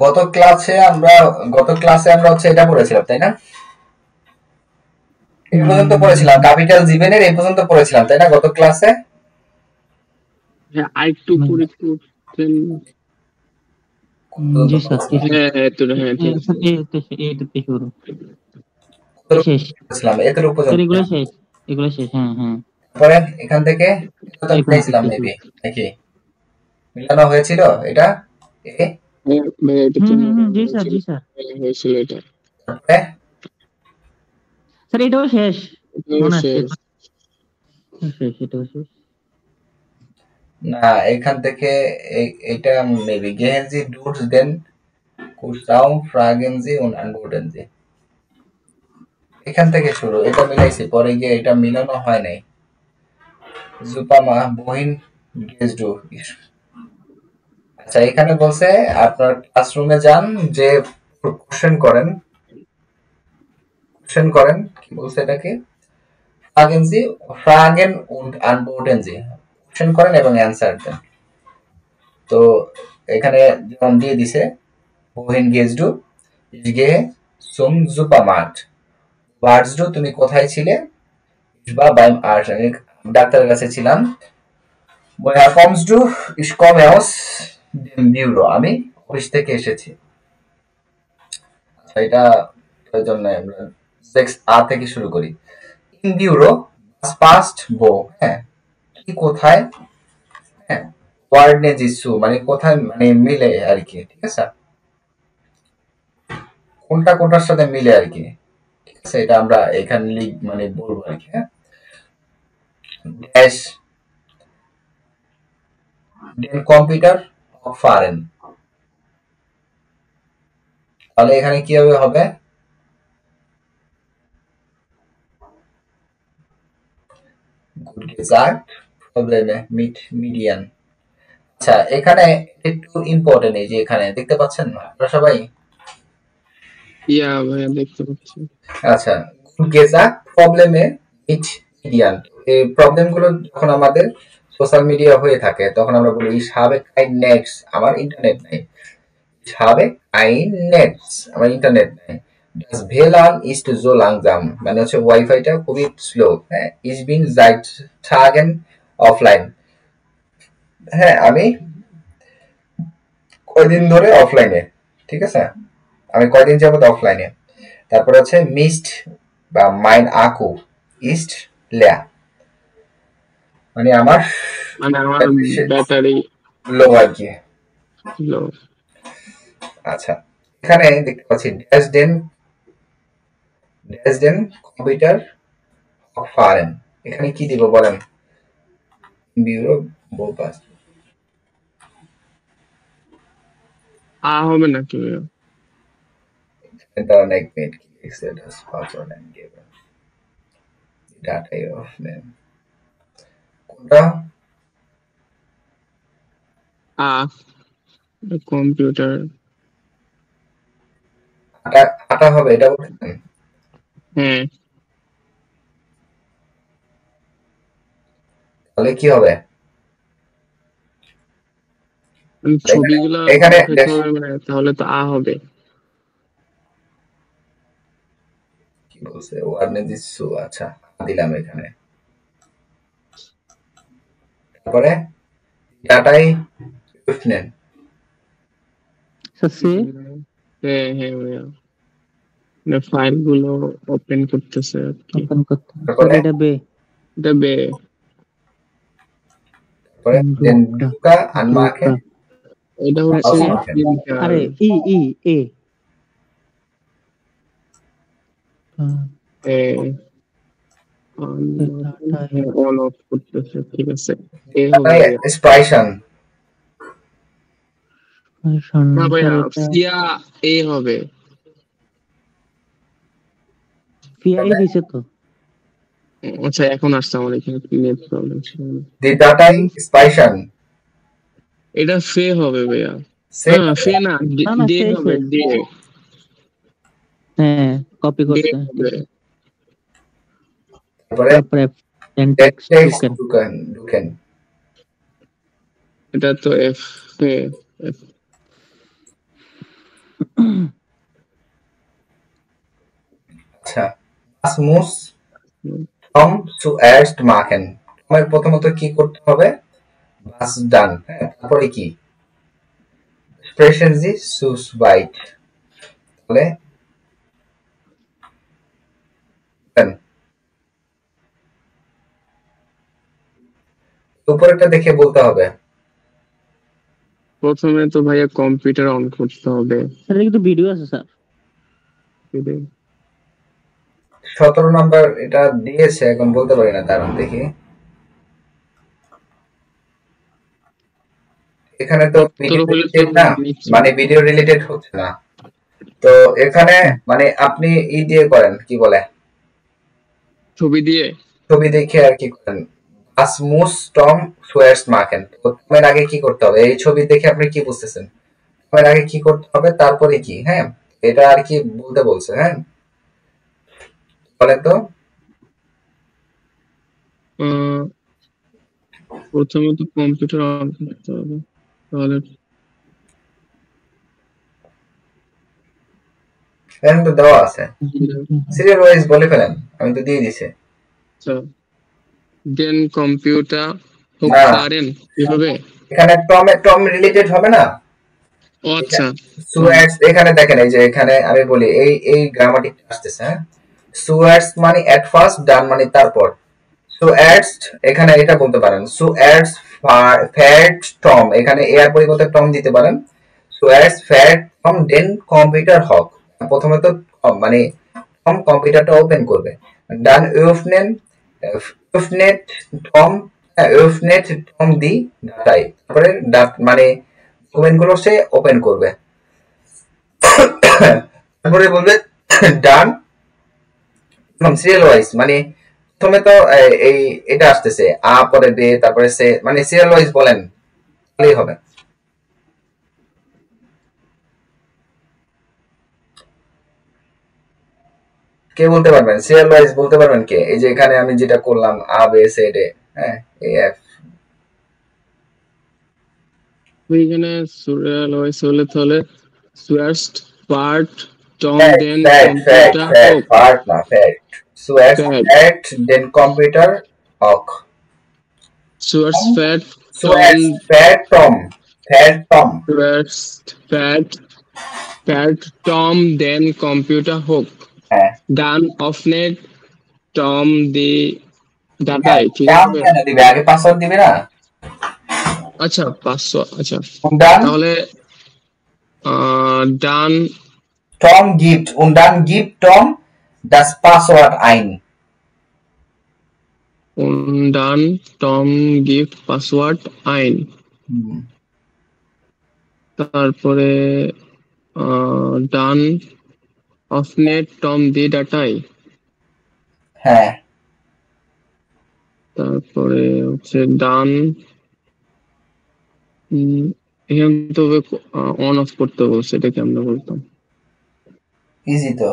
গত ক্লাসে আমরা হচ্ছে এটা পড়েছিলাম, তাই না? এই পর্যন্ত পড়েছিলাম, ক্যাপিটাল জীবনের এই পর্যন্ত পড়েছিলাম, তাই না গত ক্লাসে? হ্যাঁ আরেকটু পরে করতেন। জি স্যার হ্যাঁ তো হ্যাঁ ঠিক আছে। এইটাতে শুরু শেষ এতটুকু পর্যন্ত এগুলো শেষ হ্যাঁ হ্যাঁ। পরে এখান থেকে তো মিলাইছিলাম মেবি, নাকি মিলানো হয়েছিল এটা? জি স্যার হয়েছিল এটা। তারপরে স্যার এটাও শেষ মনে আছে? শেষ এটাও শেষ না, এখান থেকে এটা maybe gehen Sie durch den Kursraum fragen Sie und antworten Sie, এখান থেকে শুরু। এটা মিলাইছি, পরে গিয়ে এটা মিলানো হয় নাই। জুপামা বহিন গেস ডু। আচ্ছা, এখানে বলছে আপনার ক্লাসরুমে যান, যে কোশ্চেন করেন কি বলছে এটাকে, ফ্রাগেন und antworten Sie, কোশ্চেন করেন এবং অ্যানসার দেন। তো এখানে যেমন দিয়ে দিছে wohin gehst du, ich gehe zum Supermarkt, warst du তুমি কোথায় ছিলে, ich war beim Arzt, আমি ডাক্তারের কাছে ছিলাম। woher kommst du, ich komme aus dem Büro, আমি অফিস থেকে এসেছি। আচ্ছা, এটা জন্য আমরা 6a থেকে শুরু করি। in Bureau past wo, হ্যাঁ কি কোথায়, হ্যাঁ ওয়ার্ডনে জিসু মানে কোথায়, মানে মিলে আর কি, ঠিক আছে, কোনটা কোনটার সাথে মিলে আর কি, ঠিক আছে, এটা আমরা এখানে মানে বলবো আর কি। হ্যাঁ, ড্যাশ দেন কম্পিউটার ফারেন, তাহলে এখানে কি হবে গুড গেজার্ট প্রবলেমে মিট মিডিয়ান। আচ্ছা, এখানে একটু ইম্পর্টেন্ট, এই যে এখানে দেখতে পাচ্ছেন আপনারা সবাই? ইয়া ভাইয়া দেখতে পাচ্ছি। আচ্ছা, গুড গেজার্ট প্রবলেমে মিট মিডিয়ান, এই প্রবলেম গুলো যখন আমাদের সোশ্যাল মিডিয়া হয়ে থাকে তখন আমরা বলি ich habe kein Netz, আমার ইন্টারনেট নাই। ich habe kein Netz, আমার ইন্টারনেট নাই। das WLAN ist so langsam, মানে হচ্ছে ওয়াইফাইটা খুবই স্লো। হ্যাঁ, ich bin seit Tagen offline, হ্যাঁ আমি কয়দিন ধরে অফলাইনে, ঠিক আছে, আমি কয়দিন যাবত অফলাইনে। তারপরে হচ্ছে মিস্ট বা মাইন আকু ইস্ট লেয়া, মানে আমার ব্যাটারি লো আর কি। লো। আচ্ছা, এখানে দেখতে পাচ্ছি ড্যাশ দেন কম্পিউটার ফারেন, এখানে কি দিব বলেন? ব্যুরো বোপাস হবে না কি Internet exit as password and given data of name, কোনটা কম্পিউটার আটা হবে, এটা বলছেন? হ্যাঁ, তাহলে কি হবে? ছবিগুলো এখানে তাহলে তো হবে। কি বলছে ওয়ার্ডনে দিচ্ছু? আচ্ছা, দিলাম এখানে। তারপরে ডাটাই নেন। হ্যাঁ হ্যাঁ ভাইয়া, ফাইল গুলো ওপেন করতেছে আর কি। এটা বে তারপরে দেন ডুকা আনমাকে, এটা হচ্ছে আরে ই এ অন অফ করতেছে, ঠিক আছে। স্পাইশন না ভাইয়া, ফিয়া এ হবে, ফিয়া এ দিছে তো। আচ্ছা, এখন আসছে আমার এখানে নেট প্রবলেম ছিল। দি ডাটাই স্পাইশন, এটা ফে হবে ভাইয়া। না ফে না, ডে হবে, ডে। হ্যাঁ, কপি করতে হবে। তারপরে টেক্সট ঢুকেন, এটা তো এফ আচ্ছা, was muss Tom zuerst machen? তোমার প্রথমত কি করতে হবে? was done, হ্যাঁ, তারপরে কি? Sprechen Sie zu zweit? তাহলে উপরেরটা দেখে বলতে হবে। প্রথমে তো ভাইয়া কম্পিউটার অন করতে হবে। স্যার এটা কিন্তু ভিডিও আছে স্যার। 17 নাম্বার এটা দিয়েছে, এখন বলতে পারি না, দাঁড়ান দেখি। এখানে তো ভিডিও রিলেটেড না, মানে ভিডিও রিলেটেড হচ্ছে না। তো এখানে মানে আপনি ই দিয়ে করেন, কি বলে, ছবি দিয়ে, ছবি দেখে আর কি করেন, আসমুস টম সুয়ার্স মাখেন। তো তোমার আগে কি করতে হবে, এই ছবি দেখে আপনি কি বুঝতেছেন, তোমার আগে কি করতে হবে তারপরে কি, হ্যাঁ, এটা আর কি বলতে বলছে, হ্যাঁ, বলেন তো। প্রথমে তো কম্পিউটার অন করতে হবে, তাহলে এখানে তো দেওয়া আছে, সিরিয়াল ওয়াইজ বলে ফেলেন, আমি তো দিয়ে দিছি। আচ্ছা, দেন কম্পিউটার হোক না, পারেন কিভাবে? এখানে টম রিলেটেড হবে না। ও আচ্ছা, সুয়ার্স, এখানে দেখেন, এই যে এখানে আমি বলি এই গ্রামাটিক আসতেছে, হ্যাঁ, সুয়ার্স মানে এট ফার্স্ট, ডান মানে তারপর। সুয়ার্স এখানে এটা বলতে পারেন, সুয়ার্স ফ্যাট টম, এখানে এর পরিবর্তে টম দিতে পারেন। সুয়ার্স ফ্যাট টম দেন কম্পিউটার হক, প্রথমে তো মানে টম কম্পিউটারটা ওপেন করবে। ডান öffnet টম, öffnet টম দি ডাটাই, তারপরে মানে ডকুমেন্ট গুলো সে ওপেন করবে। তারপরে বলবে ডান সিরিয়াল ওয়াইজ, মানে প্রথমে তো এই এটা আসতেছে আ, পরে বে, তারপরে সে, মানে সিরিয়াল ওয়াইজ বলেন তাহলেই হবে। কে বলতে পারবেন সিরিয়াল ওয়াইজ বলতে পারবেন কে? এই যে এখানে আমি যেটা করলাম আ বে সে ডে, হ্যাঁ, এ এফ। এখানে সিরিয়াল ওয়াইজ হলে তাহলে সুয়ার্স্ট পার্ট টম দেন কম্পিউটার হোক, পার্ট না ফ্যাট, সুয়ার্স ফ্যাট দেন কম্পিউটার হক, সুয়ার্স ফ্যাট সুয়ার্স ফ্যাট টম, ফ্যাট টম, ফ্যাট টম দেন কম্পিউটার হোক, হ্যাঁ, ডান অফনেট টম দি ডাটাই, ঠিক ডান আছে। কেন দিবে, আগে পাসওয়ার্ড দিবে না? আচ্ছা 500, আচ্ছা ডান তাহলে ডান Tom gibt und dann gibt Tom das Passwort ein. und dann Tom gibt Passwort ein, তারপরে ডান অফনেট টম দি ডাটাই, হ্যাঁ, তারপরে হচ্ছে ডান এখানে তো অন অফ করতে বলছে, এটা কেমন বলতাম, ইজি তো,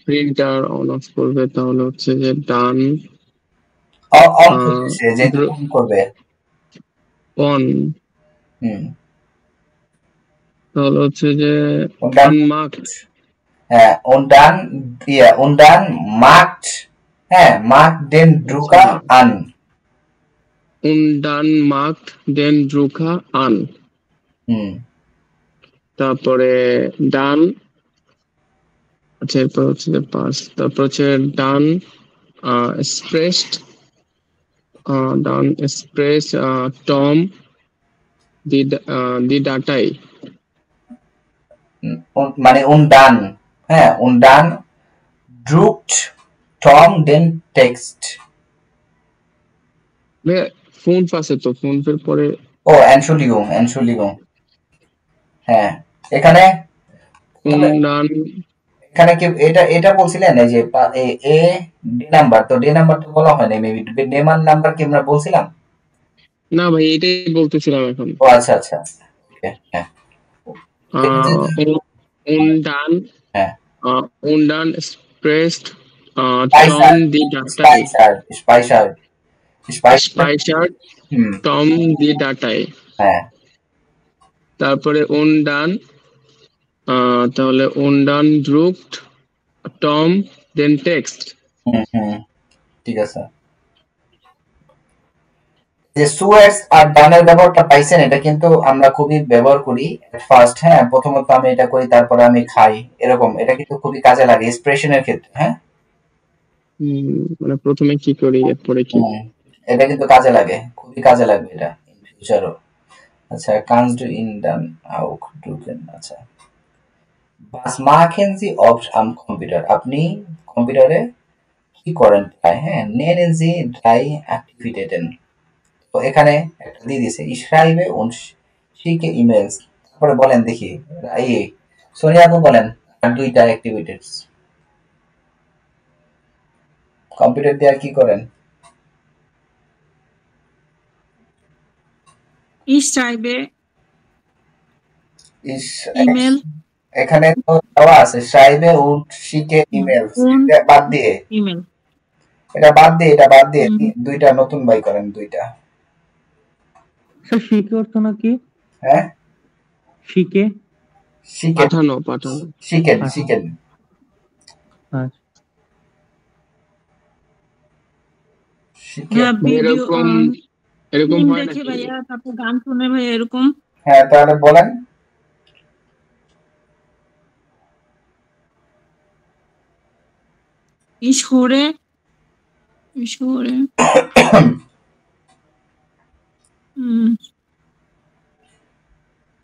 প্রিন্টার অন অফ করবে, তাহলে হচ্ছে যে ডান অন করতেছে, যে অন করবে, অন, তাহলে হচ্ছে যে আনমার্কড, হ্যাঁ, und dann macht, হ্যাঁ, macht den Drucker an, und dann macht den Drucker an, তারপরে ডান, আচ্ছা এরপর হচ্ছে যে পাস, তারপর হচ্ছে ডান স্প্রেসড, ডান স্প্রেস টম দি ডাটাই, মানে und dann, হ্যাঁ, und dann druckt Tom den Text. Phone পাশে তো, ফোন এর পরে ও Entschuldigung, হ্যাঁ, এখানে এখানে কি এটা বলছিলেন, এই যে এ ডে নাম্বার, তো ডে নাম্বারটা বলা হয় না, মেবি ডেমান নাম্বার কি আমরা বলছিলাম? না ভাই, এটাই বলতেছিলাম এখন। ও আচ্ছা আচ্ছা, হ্যাঁ, undan, হ্যাঁ, undan expressed Tom di Datei, Speichert Tom di Datei, হ্যাঁ, তারপরে undan তাহলে উন্ডান ড্রুকড টম দেন টেক্সট। ঠিক আছে। যে সুয়ার্স আর ডানের ব্যবহারটা পাইছেন, এটা কিন্তু আমরা খুবই ব্যবহার করি ফার্স্ট। হ্যাঁ, প্রথমত আমি এটা করি, তারপরে আমি খাই, এরকম। এটা কিন্তু খুবই কাজে লাগে এক্সপ্রেশনের ক্ষেত্রে। হ্যাঁ, মানে প্রথমে কি করি এরপরে কি। এটা কিন্তু কাজে লাগে, খুবই কাজে লাগবে এটা ইন ফিউচারও। আচ্ছা, কানস ডু ইন ডান আউক ডুকেন। আচ্ছা, বাস মাখেন জি অফ আম কম্পিউটার, আপনি কম্পিউটারে কি করেন প্রায়। হ্যাঁ, নেন জি ড্রাই অ্যাক্টিভিটেটেন। তো এখানে একটা দিয়ে দিছে ইসরাইবে উন শিকে ইমেলস। তারপরে বলেন দেখি, এই সোনিয়া আপু বলেন আর দুইটা অ্যাক্টিভিটিস কম্পিউটার দিয়ে আর কি করেন। Ich schreibe ইমেল, এখানে তো দেওয়া আছে সাইবে উট শিকে ইমেলস, এটা বাদ দিয়ে ইমেল, এটা বাদ দিয়ে এটা বাদ দিয়ে দুইটা নতুন বাই করেন দুইটা। স্যার শিখে অর্থ নাকি? হ্যাঁ, শিখে শিকে পাঠানো শিকেন শিকেন। আচ্ছা, হ্যাঁ ভিডিও এরকম হয় দেখে নাকি? ভাইয়া, তারপর গান শুনে ভাইয়া এরকম। হ্যাঁ, তাহলে বলেন। Ich höre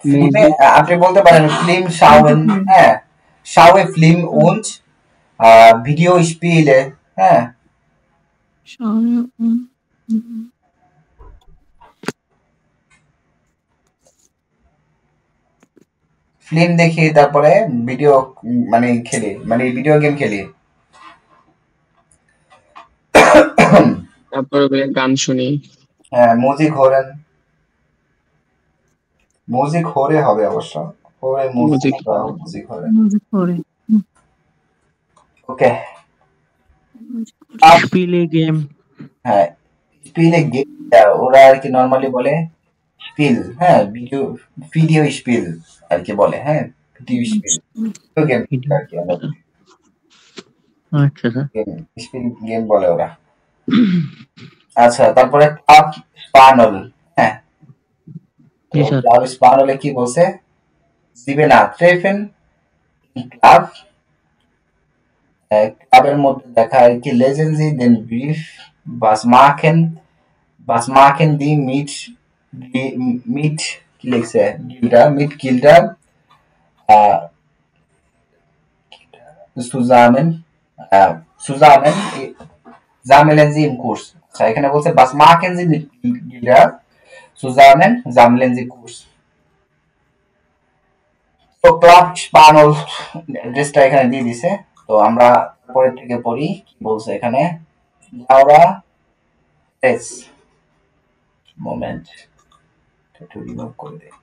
ফিল্মে আপনি বলতে পারেন ফিল্ম শাওয়েন। হ্যাঁ, শাওয়ে ফিল্ম উন্ড ভিডিও স্পিলে। হ্যাঁ, ফিল্ম দেখি, তারপরে ভিডিও মানে খেলি, মানে ভিডিও গেম খেলি। তারপরে গান শুনি। হ্যাঁ, মিউজিক হরেন, মিউজিক হরে হবে অবশ্য, হরে মিউজিক হরে। ওকে, স্পিলে গেম। হ্যাঁ, স্পিলে গেম ওরা আর কি নরমালি বলে স্পিল। হ্যাঁ, ভিডিও ভিডিও স্পিল আর কি বলে। হ্যাঁ, ভিডিও স্পিল গেম আর কি আমরা আচ্ছা স্যার, স্পিল গেম বলে ওরা। আচ্ছা, তারপরে ক্লাব স্পানল। হ্যাঁ, জি স্যার। ক্লাব স্পানলে কি বলছে, দিবে না ট্রেফেন ক্লাব, ক্লাবের মধ্যে দেখা আর কি লেজেন্সি দেন ব্রিফ বাস মাখেন দি মিট মিট কি লিখছে গিল্ডা মিট গিল্ডা সুজামেন সুজামেন জামেলেন জি ইম কোর্স। আচ্ছা, এখানে বলছে বাস মাখেন জি মিট গিল্ডা সুজামেন জামেলেন জি কোর্স। তো ক্লাব স্পানল অ্যাড্রেসটা এখানে দিয়ে দিছে। তো আমরা পরের থেকে পড়ি কি বলছে এখানে। লাউরা এস মোমেন্ট একটু রিমুভ করে দেই।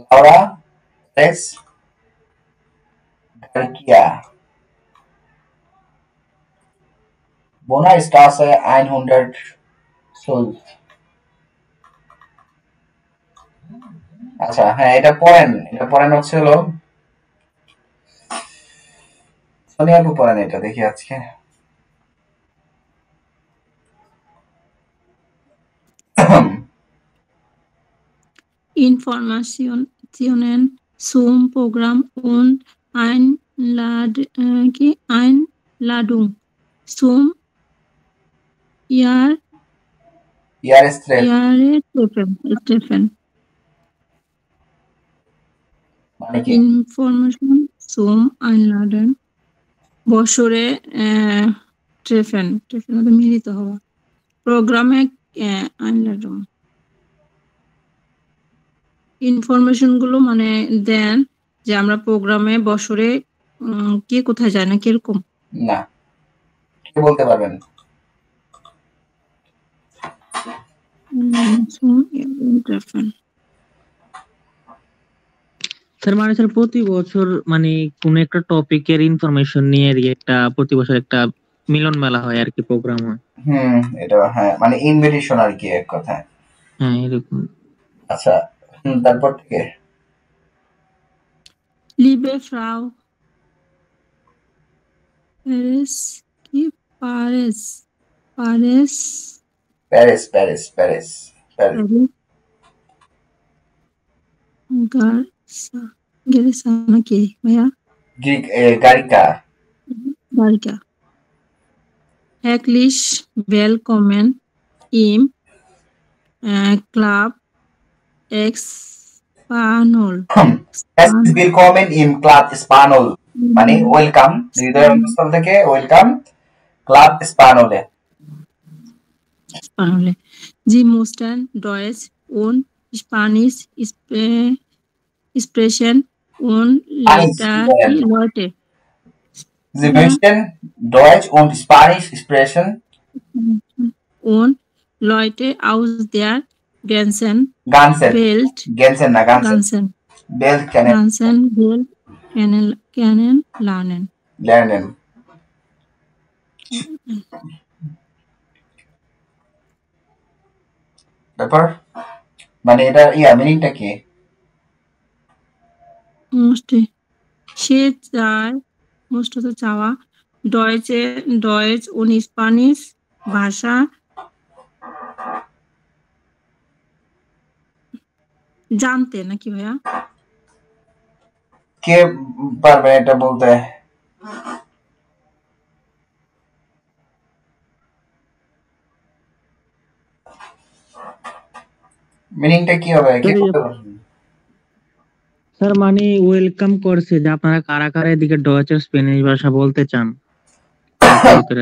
লাউরা এস গার্কিয়া Bona Straße 112। আচ্ছা, হ্যাঁ, এটা পড়েন হচ্ছে হলো সোনিয়া আপু পড়েন, এটা দেখি আজকে। Informationen zum Programm und Einladung zum Treffen. মানে কি? Information zum Einladen বছরে ট্রেফেন মিলিত হওয়া, প্রোগ্রামে আইনলাডুম। ইনফরমেশন গুলো মানে দেন যে আমরা প্রোগ্রামে বছরে কে কোথায় যায় না কিরকম। না, কে বলতে পারবেন? স্যার মানে স্যার প্রতি বছর মানে কোন একটা টপিকের ইনফরমেশন নিয়ে আর কি একটা প্রতি বছর একটা মিলন মেলা হয় আর কি, প্রোগ্রাম হয়। এটা হ্যাঁ মানে ইনভিটেশন আর কি এক কথায়। হ্যাঁ, এরকম। আচ্ছা, তারপর থেকে লিবে ফ্রাউ প্যারিস কি Paris Paris Paris Paris Paris Paris Paris গার্সা গেরেসা নাকি ভাইয়া গ্রিক গারিকা বারিকা হ্যাকলিশ ওয়েলকমেন ইম ক্লাব এক্সপানল Herzlich willkommen im Club Spanol মানে ওয়েলকাম হৃদয়স্থল থেকে ওয়েলকাম ক্লাব স্পানোলে Spanole. Sie mussten Deutsch und Spanisch sprechen und Leute Sie möchten Deutsch und Spanisch sprechen und Leute aus der ganzen ganzen Welt ganzen na ganzen Welt Welt kennenlernen. lernen তারপর মানে এটা মিনিংটা কি সে চায় মুষ্টত চাওয়া Deutsch ও Spanish ভাষা জানতে নাকি ভাইয়া কে পারবে এটা বলতে মিনিংটা কি হবে কে বলতে পারবে স্যার মানে ওয়েলকাম করছে যে আপনারা কারা কারা এদিকে ডয়েচ আর স্প্যানিশ ভাষা বলতে চান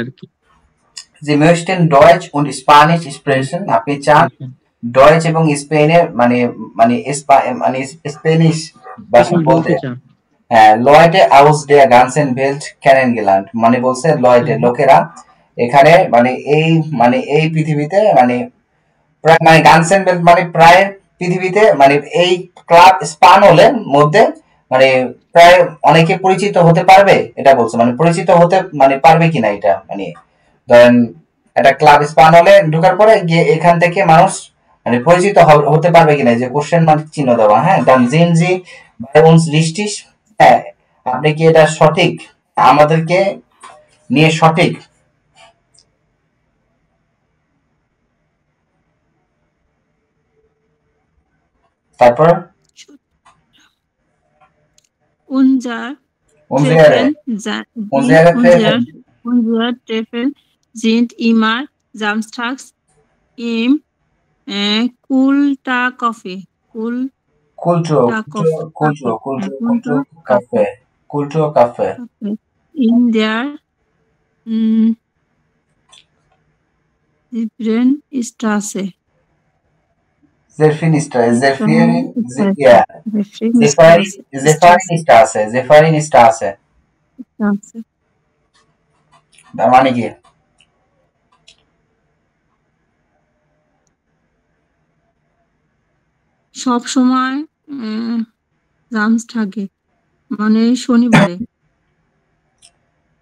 আর কি Sie möchten Deutsch und Spanisch sprechen আপনি চান ডয়েচ এবং স্পেনের মানে মানে মানে স্প্যানিশ ভাষা বলতে হ্যাঁ লয়েডে আউস ডে গানসেন বেল্ট কেনেনগেল্যান্ড মানে বলছে লয়েডে লোকেরা এখানে মানে এই পৃথিবীতে মানে প্রায় মানে গানসেন বেল্ট মানে প্রায় পৃথিবীতে মানে এই ক্লাব স্পানোলের মধ্যে মানে প্রায় অনেকে পরিচিত হতে পারবে এটা বলছে মানে পরিচিত হতে মানে পারবে কিনা এটা মানে ধরেন একটা ক্লাব স্পানোলে ঢোকার পরে গিয়ে এখান থেকে মানুষ মানে পরিচিত হতে পারবে কিনা যে কোশ্চেন মার্ক চিহ্ন দেওয়া হ্যাঁ দান জিনজি বাই উনস রিস্টিস হ্যাঁ আপনি কি এটা সঠিক আমাদেরকে নিয়ে সঠিক তারপর Unsere Treffen sind immer samstags im Kulturcafé. Kulturcafé. In der Zeffirinstraße. Zeffirinstraße. তার মানে কি সব সময় জামস থাকে মানে শনিবারে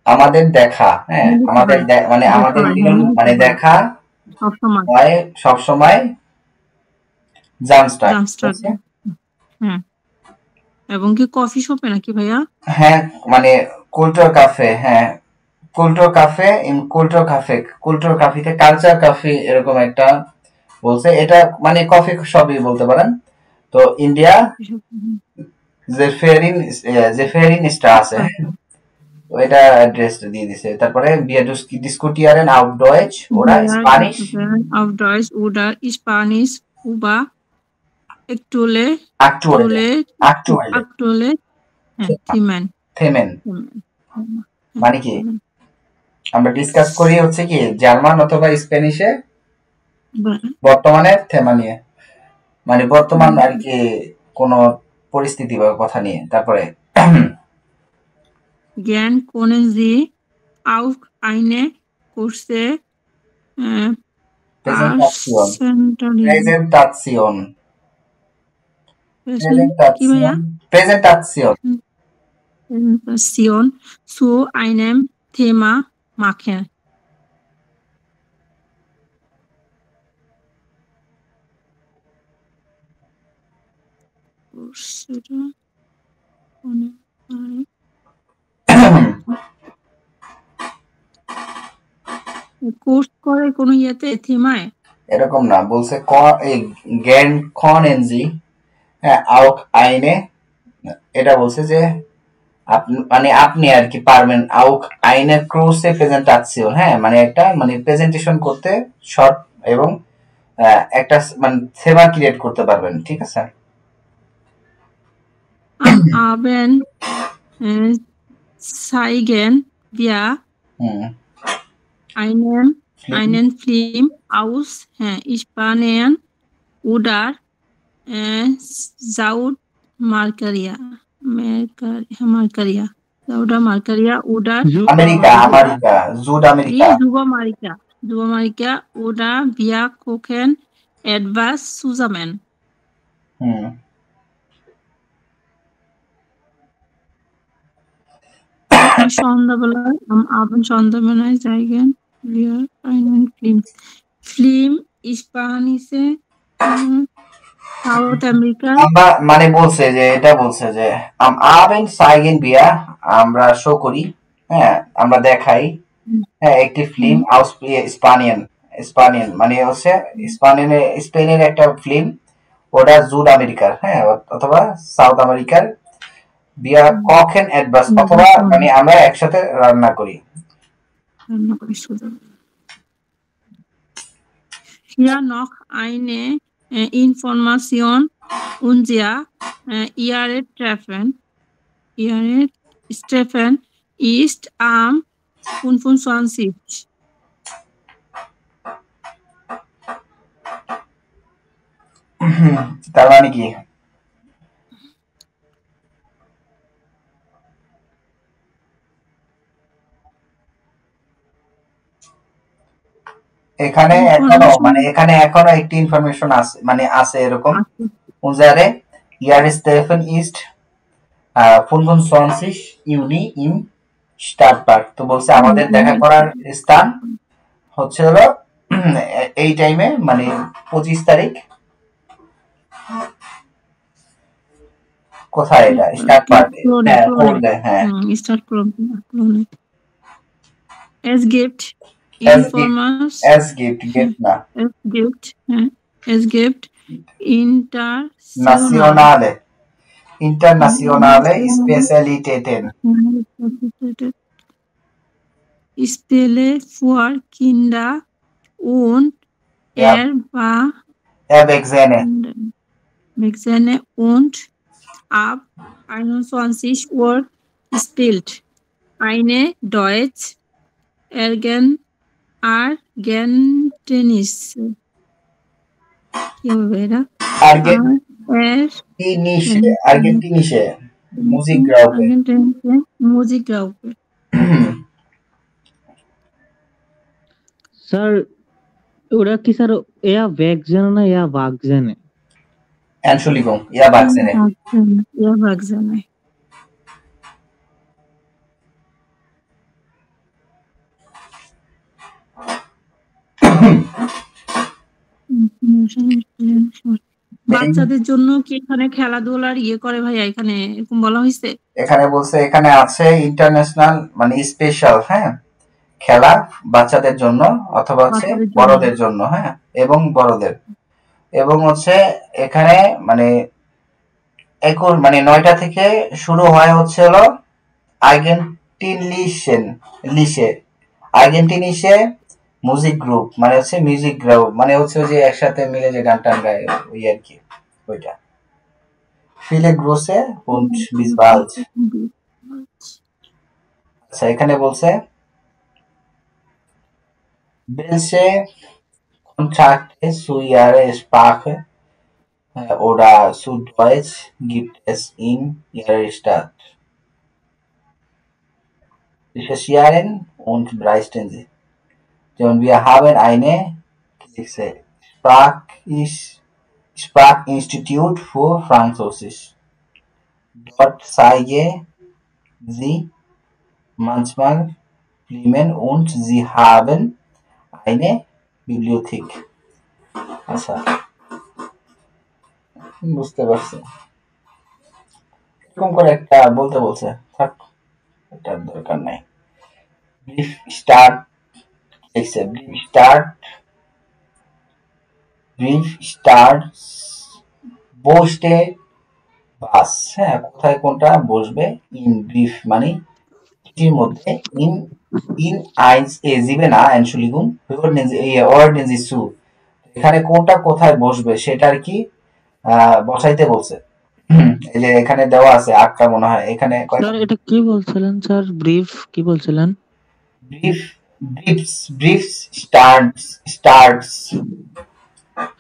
আমাদের দেখা হ্যাঁ আমাদের মানে আমাদের মানে দেখা সব সময় জামস থাকে হ্যাঁ এবং কি কফি শপে নাকি ভাইয়া হ্যাঁ মানে কুলচার কাফে হ্যাঁ কুলচার কাফে ইন কুলচার কাফেতে কালচার কাফে এরকম একটা বলছে এটা মানে কফি শপই বলতে পারেন তো ইন্ডিয়া জেফেরিন স্ট্রাসে তো এটা অ্যাড্রেসটা দিয়ে দিছে তারপরে wir diskutieren auf Deutsch oder Spanisch auf Deutsch oder Spanisch über aktuelle Themen মানে কি আমরা ডিসকাস করি হচ্ছে কি জার্মান অথবা স্প্যানিশে বর্তমানে থেমা নিয়ে মানে বর্তমান আর কি কোন পরিস্থিতি বা কথা নিয়ে তারপরে জ্ঞান können Sie auch eine kurze Präsentation zu einem Thema machen. Coursera অনেক পারে। কোর্স করে কোনো ইয়েতে থিমায় এরকম না, বলছে জ্ঞান খন এনজি হ্যাঁ আউক আইনে, এটা বলছে যে মানে আপনি আর কি পারবেন আউক আইনের ক্রোসে প্রেজেন্টাসিওন, হ্যাঁ মানে একটা মানে প্রেজেন্টেশন করতে শর্ট এবং একটা মানে সেবা ক্রিয়েট করতে পারবেন, ঠিক আছে। আবেন সাইগেন বিয়া einen Film aus Spanien oder Saudi Marcaria oder Südamerika oder wir gucken etwas zusammen. সন্ধ্যাবেলায় সন্ধ্যাবেলায় যাইগেন wir einen Film স্প্যানিশে সাউথ আমেরিকা মানে বলছে যে এটা বলছে যে Abend zeigen wir আমরা শো করি, হ্যাঁ আমরা দেখাই হ্যাঁ একটি ফিল্ম আউস স্পানিয়ান মানে হচ্ছে স্পেনের একটা ফিল্ম, ওটা জুড আমেরিকার হ্যাঁ অথবা সাউথ আমেরিকার বিয়া কখেন অ্যাডভাস অথবা মানে আমরা একসাথে রান্না করি। Hier noch eine Information. Unser Ihre Treffen ist am 25. তার মানে কি? এখানে এখনো একটি ইনফরমেশন আছে, মানে আছে এরকম unsere Jahrestreffen ist 25 Juni im Stadtpark। তো বলছে আমাদের দেখা করার স্থান হচ্ছে হলো এই টাইমে মানে 25 তারিখ। কোথায় এটা? স্টাডপার্কে। হ্যাঁ Stadtpark। Es gibt internationale Spezialitäten. Spiele für Kinder und Erwachsene und ab 21 Uhr spielt eine Deutsch Argentinische Musikgruppe। Sir ওরা কি স্যার এয়া ভ্যাকজেন না এয়া ভাগজেনে? Entschuldigung, eher Erwachsene. বাচ্চাদের জন্য কি এখানে খেলাধুলার ইয়ে করে ভাইয়া? এখানে এরকম বলা হয়েছে? এখানে বলছে এখানে আছে ইন্টারন্যাশনাল মানে স্পেশাল হ্যাঁ খেলা বাচ্চাদের জন্য অথবা হচ্ছে বড়দের জন্য, হ্যাঁ এবং বড়দের, এবং হচ্ছে এখানে মানে 9টা থেকে শুরু হয় হচ্ছে হলো আর্গেন্টিনিসে মিউজিক গ্রুপ মানে হচ্ছে মিউজিক গ্রুপ মানে হচ্ছে যে একসাথে মিলে যে গান টান গায় ওই আর কি ওইটা। Viele Grüße und bis bald। আচ্ছা এখানে বলছে welche Kontakte zu ihrer Sprache oder zu Deutsch gibt es in ihrer Stadt? Recherchieren und berichten Sie. Und wir haben eine Sprachinstitut für Französisch. Dort zeige sie manchmal Filme und sie haben eine Bibliothek। আচ্ছা বুঝতে পারছি। এরকম করে একটা বলতে বলছে, থাক এটার দরকার নাই। ব্রিফ স্টার্ট লিখছে, ব্রিফ স্টার্ট বসতে বাস। হ্যাঁ, কোথায় কোনটা বসবে? ইন ব্রিফ মানে এটির মধ্যে, in in eins sieben Entschuldigung, Ordnen Sie zu, এখানে কোনটা কোথায় বসবে সেটা আর কি বসাইতে বলছে। এই যে এখানে দেওয়া আছে আটটা মনে হয়, এখানে স্যার এটা কি বলছিলেন স্যার? ব্রিফ কি বলছিলেন? ব্রিফ ব্রিফস স্টার্টস স্যার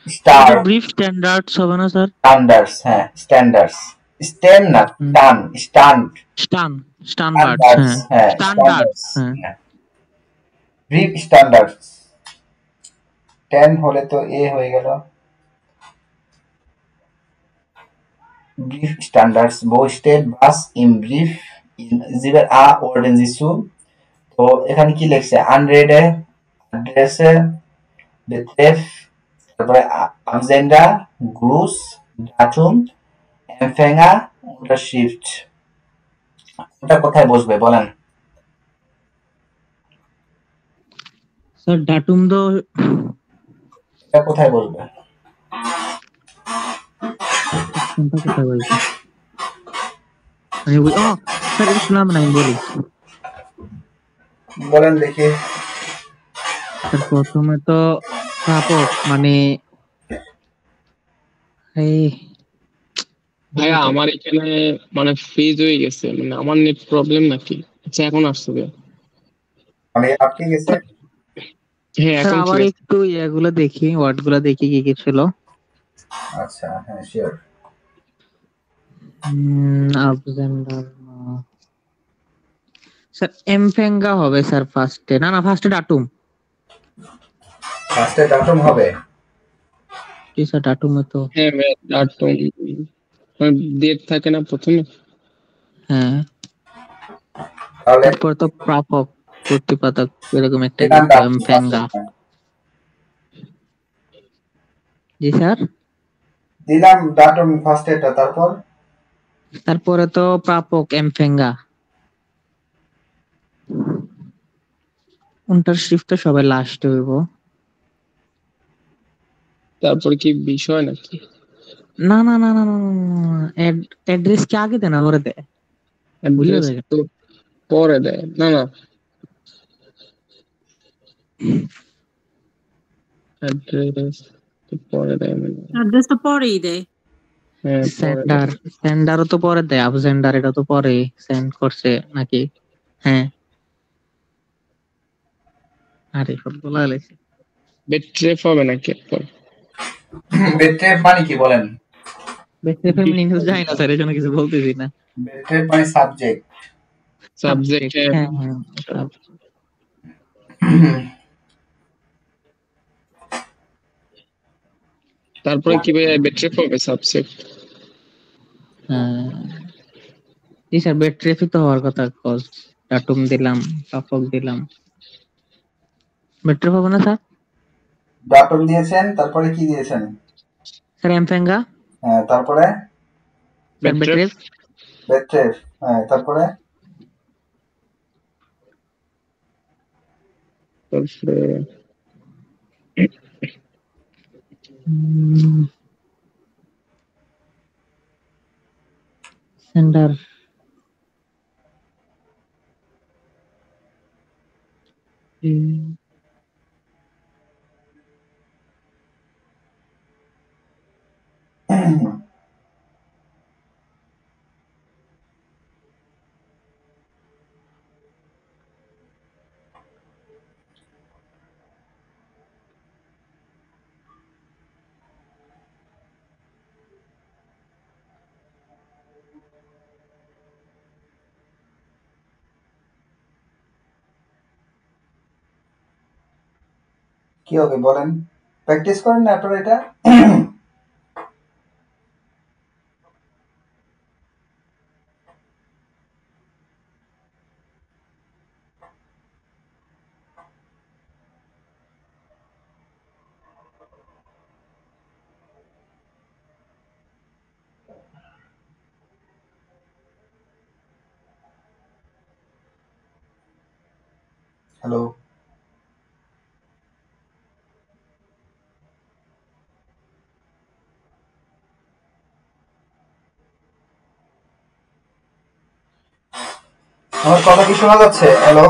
এটা স্টার ব্রিফ স্ট্যান্ডার্ডস হবে না স্যার? স্ট্যান্ডার্ডস, হ্যাঁ স্ট্যান্ডার্ডস, স্টেন না টান, স্টান স্ট্যান্ডার্ডস, স্ট্যান্ডার্ডস, হ্যাঁ হ্যাঁ স্ট্যান্ডার্ডস, স্ট্যান্ডার্ডস, হ্যাঁ। Brief standards. 10 হলে তো এ হয়ে গেল। Brief standards wo steht was im Brief in 7a ordnen Sie zu। তো এখানে কি লিখছে? আনরেডে, অ্যাড্রেসে, betreff, তারপরে Absender, Gruß, Datum, Empfänger, Unterschrift। ওটা কোথায় বসবে বলেন? স্যার ডাটুম তো এটা কোথায় বসবে? কোনটা কোথায় বলবো? ও স্যার এটা শুনলাম না, আমি বলি। বলেন দেখি। স্যার প্রথমে তো প্রাপক মানে এই ভাইয়া আমার এখানে মানে ফ্রিজ হয়ে গেছে, মানে আমার নেট প্রবলেম নাকি? আচ্ছা এখন আসছে ভাইয়া। মানে আপনি গেছে? হ্যাঁ স্যার এখন ঠিক আবার আছে। একটু ইয়েগুলো দেখি, ওয়ার্ড গুলা দেখি কি কি ছিল। আচ্ছা, হ্যাঁ শিওর। আবজেন্ডার স্যার এমফেঙ্গা হবে স্যার ফার্স্টে। না না, ফার্স্টে ডাটুম। ফার্স্টে ডাটম হবে? কি স্যার ডাটুমে তো হ্যাঁ ভাইয়া ডাটম ডেট থাকে না প্রথমে? হ্যাঁ, তাহলে তারপর তো প্রাপক প্রতিপাদক এরকম একটা দিলাম কিছু ডাটম এমফেঙ্গা। ফার্স্টে, জি স্যার। দিলাম ডাটম ফার্স্টেটা, তারপর তারপরে তো প্রাপক এমফেঙ্গা। উনটার শিফটটা সবাই লাস্টে হইব। তারপর কি বিষয় নাকি? না না না না না, অ্যাড্রেস কি আগে দেয় না পরে দেয়? বুঝলে অ্যাড্রেস দেখেন। তো পরে দেয় না না, অ্যাড্রেস তো পরে দেয় মানে। অ্যাড্রেস তো পরেই দেয়। হ্যাঁ পরে দেয়। সেন্ডারও তো পরে দেয়, আবজেন্ডার এটা তো পরে সেন্ড করছে নাকি? হ্যাঁ, আরে সব বলা গেছে। বেট্রেফ হবে নাকি এরপর? বেট্রেপ মানে কি বলেন? বেস্টের মিনিং যাই না স্যার, এই জন্য কিছু বলতেছি না। বেট্রেপ মানে সাবজেক্ট। সাবজেক্ট, সাবজেক্ট, হ্যাঁ হ্যাঁ subject। তারপরে কি ভাই বেট্রেফ হবে সাবজেক্ট? হ্যাঁ জি স্যার, বেড ট্রাফিক তো হওয়ার কথা, কজ ডাটুম দিলাম, পাপক দিলাম, বেড ট্রাফিক হবে না স্যার? ডাটম দিয়েছেন, তারপরে কি দিয়েছেন? স্যার এমফেঙ্গা, হ্যাঁ, তারপরে স্যার বেড বেট্রেফ, ট্রাফিক, বেট্রেপ, হ্যাঁ তারপরে তারপরে সেন্ডার, কি হবে বলেন? প্র্যাকটিস করেন না আপনারা এটা? হ্যালো, আমার কথা কি শোনা যাচ্ছে? হ্যালো,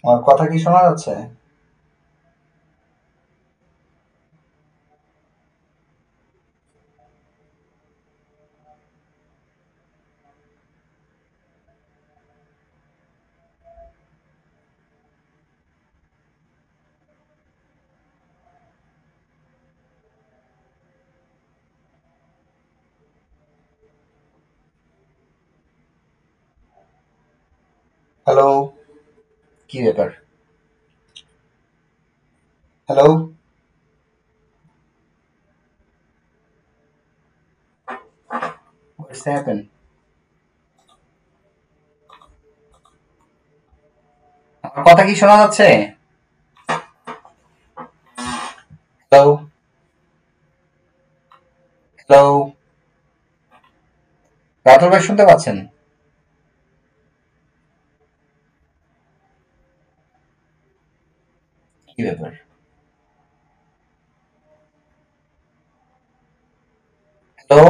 আমার কথা কি শোনা যাচ্ছে? হ্যালো, কি ব্যাপার? হ্যালো, হোয়াটস হ্যাপেন? আমার কথা কি শোনা যাচ্ছে? হ্যালো, হ্যালো, রাতুল ভাই শুনতে পাচ্ছেন? কি ব্যাপার? হ্যালো,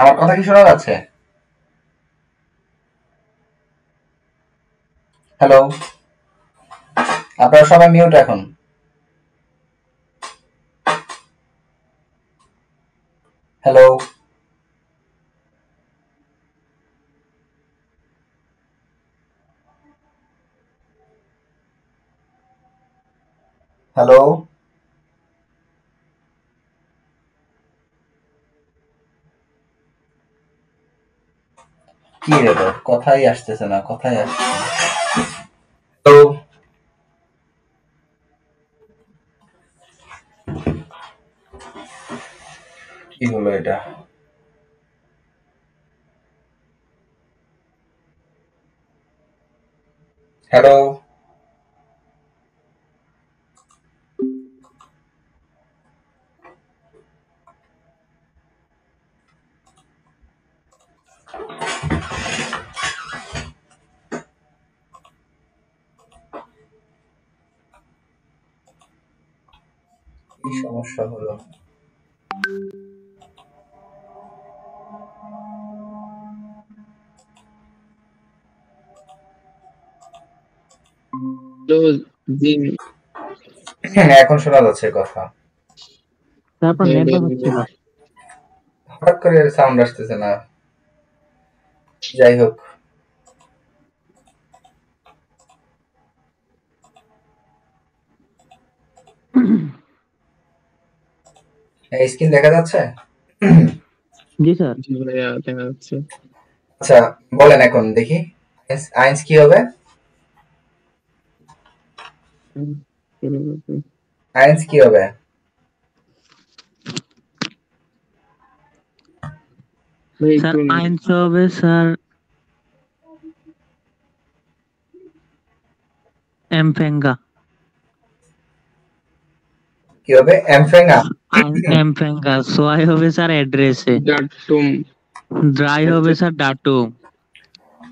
আমার কথা কি শোনা যাচ্ছে? হ্যালো, আপনারা সবাই মিউট এখন। হ্যালো, হ্যালো, কি ব্যাপার? কথাই আসতেছে না, কথাই আসছে না। হ্যালো, কি হলো এটা? হ্যালো, কি সমস্যা হলো? তো জি, এখন শোনা যাচ্ছে কথা। তারপর নেটওয়ার্ক হচ্ছিল। হঠাৎ করে সাউন্ড আসতেছে না। যাই হোক, স্ক্রিন দেখা যাচ্ছে? জি স্যার। জি ভাইয়া দেখা যাচ্ছে। আচ্ছা, বলেন এখন দেখি, আইনস কি হবে? আইনস কি হবে? ভাই স্যার একটু আইনস হবে স্যার এমফেঙ্গা। কি হবে? এমফেঙ্গা? এমফেঙ্গা। সোয়াই হবে স্যার অ্যাড্রেসে। ডাটুম। ড্রাই হবে স্যার ডাটুম।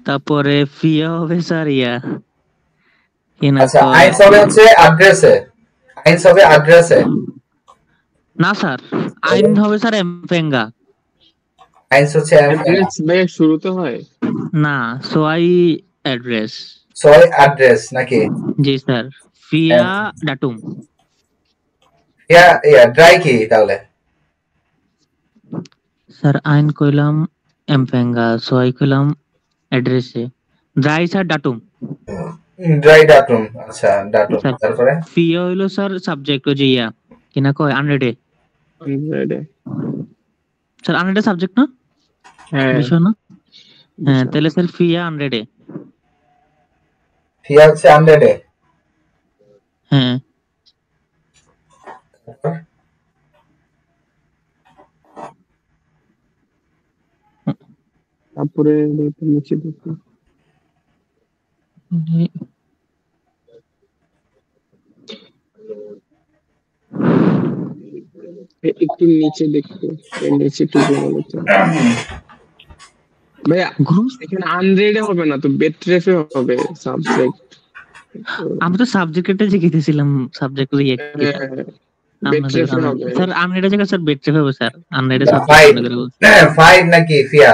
তারপরে ফিয়া হবে স্যার ইয়া কি না আচ্ছা, কয়। আইনস হবে হচ্ছে অ্যাড্রেসে। আইনস হবে অ্যাড্রেসে। না স্যার, আইন হবে স্যার এমফেঙ্গা। আইনস হচ্ছে এমফেঙ্গা। অ্যাড্রেস ভাইয়া শুরুতে হয়? না, সোয়াই অ্যাড্রেস। সরি, অ্যাড্রেস নাকি? জি স্যার। ফিয়া ডাটুম। ইয়া ড্রাই কি তাহলে? স্যার আইন কইলাম এমফেঙ্গা, সোয়াই কইলাম অ্যাড্রেসে, ড্রাই স্যার ডাটুম। ড্রাই ডাটুম। আচ্ছা, ডাটুম। স্যার তারপরে ফিয়া হইলো স্যার সাবজেক্ট ও যে ইয়া কি না কয় আনরেডে। স্যার আনরেডে সাবজেক্ট না, হ্যাঁ বিষয় না? হ্যাঁ, তাহলে স্যার ফিয়া আনরেডে। ফিয়া হচ্ছে আনরেডে। হ্যাঁ তারপর তারপরে একটু নিচে দেখো, একটু নিচে দেখো, এর নিচে একটু জমা হতো ভাইয়া। গ্রুপ এখানে আনরেডে হবে না তো, বেটরেফে হবে সাবজেক্ট। আমি তো সাবজেক্টটা শিখেছিলাম, সাবজেক্ট আপনাদের বেটরেফে হবে। স্যার আনরেডে জায়গা স্যার বেট্রে হবে স্যার, আনরেডে সাবজেক্ট ফাইভ মনে করে বলছি। ফাইভ নাকি ফিয়া?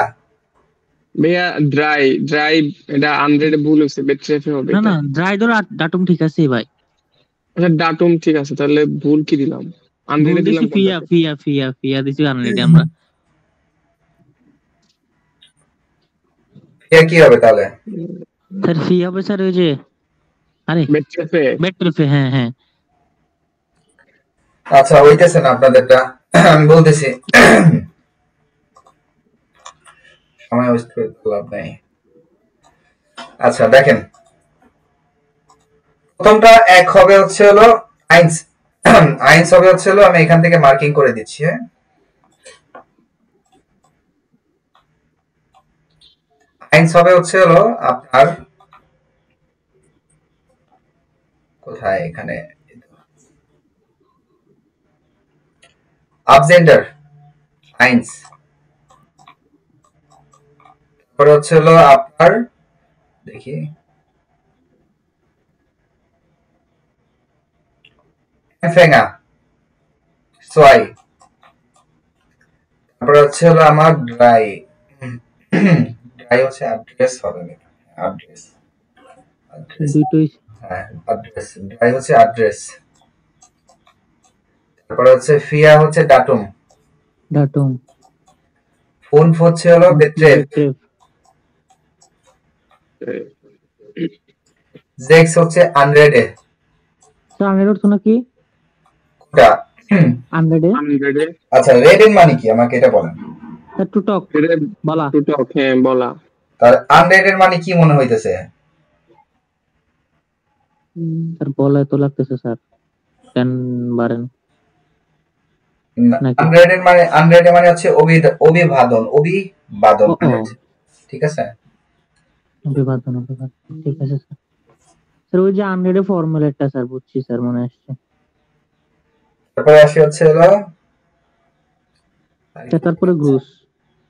ভাইয়া ড্রাই ড্রাই, এটা আনরেডে ভুল হয়েছে, বেটরেফে হবে না এটা। না ড্রাই ধরো ডাটুম ঠিক আছে ভাই, আচ্ছা ডাটুম ঠিক আছে, তাহলে ভুল কি দিলাম? ভুল আনরেডে দিছি দিলাম ফিয়া কোনটাতে? ফিয়া ফিয়া ফিয়া দিছি আনরেডে আমরা। ফিয়া কি হবে তাহলে? স্যার ফি হবে স্যার ওই যে, আরে বেটরেফে। বেট্রেফে, হ্যাঁ হ্যাঁ। আচ্ছা হইতেছে না আপনাদেরটা, আমি বলতেছি। সময় ওয়েস্ট করে তো লাভ নাই। আচ্ছা দেখেন, প্রথমটা এক হবে হচ্ছে হলো আইনস। আইনস হবে হচ্ছে হলো, আমি এখান থেকে মার্কিং করে দিচ্ছি। হ্যাঁ, আইনস হবে হচ্ছে হলো আপনার কোথায়, এখানে আবজেন্ডার আইনস। তারপরে হচ্ছে হলো আপনার, দেখি ফেঙ্গা সোয়াই। তারপরে হচ্ছে হলো আমার ড্রাই। ড্রাই হচ্ছে অ্যাড্রেস হবে, অ্যাড্রেস। দুটোই হ্যাঁ অ্যাড্রেস, ড্রাই হচ্ছে অ্যাড্রেস। তারপরে হচ্ছে ফিয়া হচ্ছে ডাটুম। ডাটুম ফোন হচ্ছে হলো বেট্রেফ। বেট্রেফ। জেক্স হচ্ছে আনরেডে। স্যার আনরেড হতো নাকি কোনটা? আনরেডে? আনরেডে আচ্ছা রেড এর মানে কি আমাকে এটা বলেন। স্যার টুটক বলা। টুটক, হ্যাঁ বলা। তার আনরেড এর মানে কি মনে হইতেছে? স্যার বলায় তো লাগতেছে স্যার, কেন বারেন নাকি? আনরেড এর মানে, আনরেড এর মানে হচ্ছে অভিবাদন, অভিবাদন। ও ঠিক আছে, অভিবাদন অভিবাদন, ঠিক আছে স্যার। স্যার ওই যে আনরেডে ফর্মুলেটটা স্যার বুঝছি স্যার, মনে আসছে। তারপরে আসি হচ্ছে হলো স্যার তারপরে গ্রুস,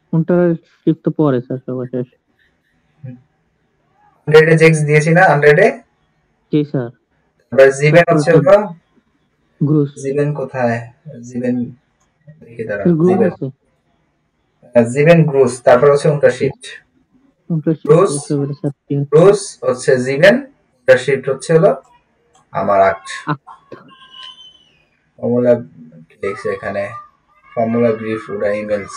কোনটা শিফট তো পরে স্যার সবার শেষ। আনরেডে জেক্স দিয়েছি না আনরেডে। জি স্যার। তারপরে জিবেন হচ্ছে হলো গ্রুস, জিবেন কোথায়, জিবেন দেখি দাঁড়ান, স্যার গ্রুস জিবেন আছে, জিবেন গ্রুস। তারপর হচ্ছে উনটা শিফট কোনটা গ্রুস। শিফট এবারে স্যার কি হচ্ছে? গ্রুস হচ্ছে জিবেন, উনটা শিফট হচ্ছে হলো আমার আক্ট। ফর্মুলা লিখছে এখানে, ফর্মুলা ব্রিফ ওরা ইমেলস,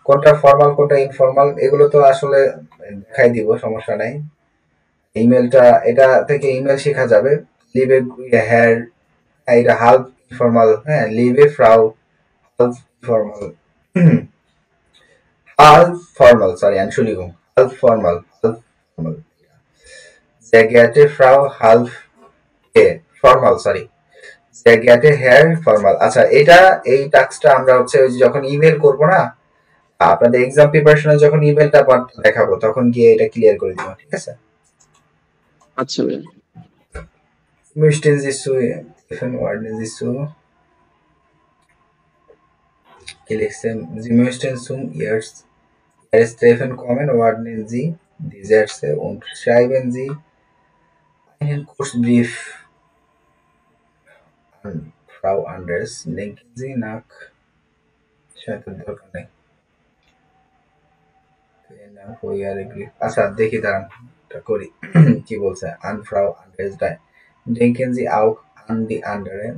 কোনটা ফর্মাল কোনটা ইনফর্মাল এগুলো তো আসলে দেখাই দিব, সমস্যা নাই। ইমেলটা এটা থেকে ইমেল শেখা যাবে। লিভ এ হেয়ার, এটা হালফ ইনফর্মাল। হ্যাঁ, লিভ এ ফ্রাউ half formal, half formal, sorry Entschuldigung, half formal, half formal. sehr geehrte Frau half formal, sorry sehr geehrte Herr formal. আচ্ছা এটা, এই টাস্কটা আমরা হচ্ছে ওই যে যখন ইমেল করব না আপনাদের এক্সাম প্রিপারেশনে, যখন ইমেলটা দেখাবো তখন গিয়ে এটা ক্লিয়ার করে দিব, ঠিক আছে? আচ্ছা ভাইয়া। Möchten Sie zu helfen, ordnen Sie zu লিখছেন, Sie möchten zum Treffen kommen, ordnen Sie die Sätze und schreiben Sie einen Kurzbrief an Frau Anders. Denken Sie nach, সেটা দরকার নেই। আচ্ছা দেখি দাঁড়ান, এটা করি। কি বলছে, an Frau Anders denken Sie auch an die anderen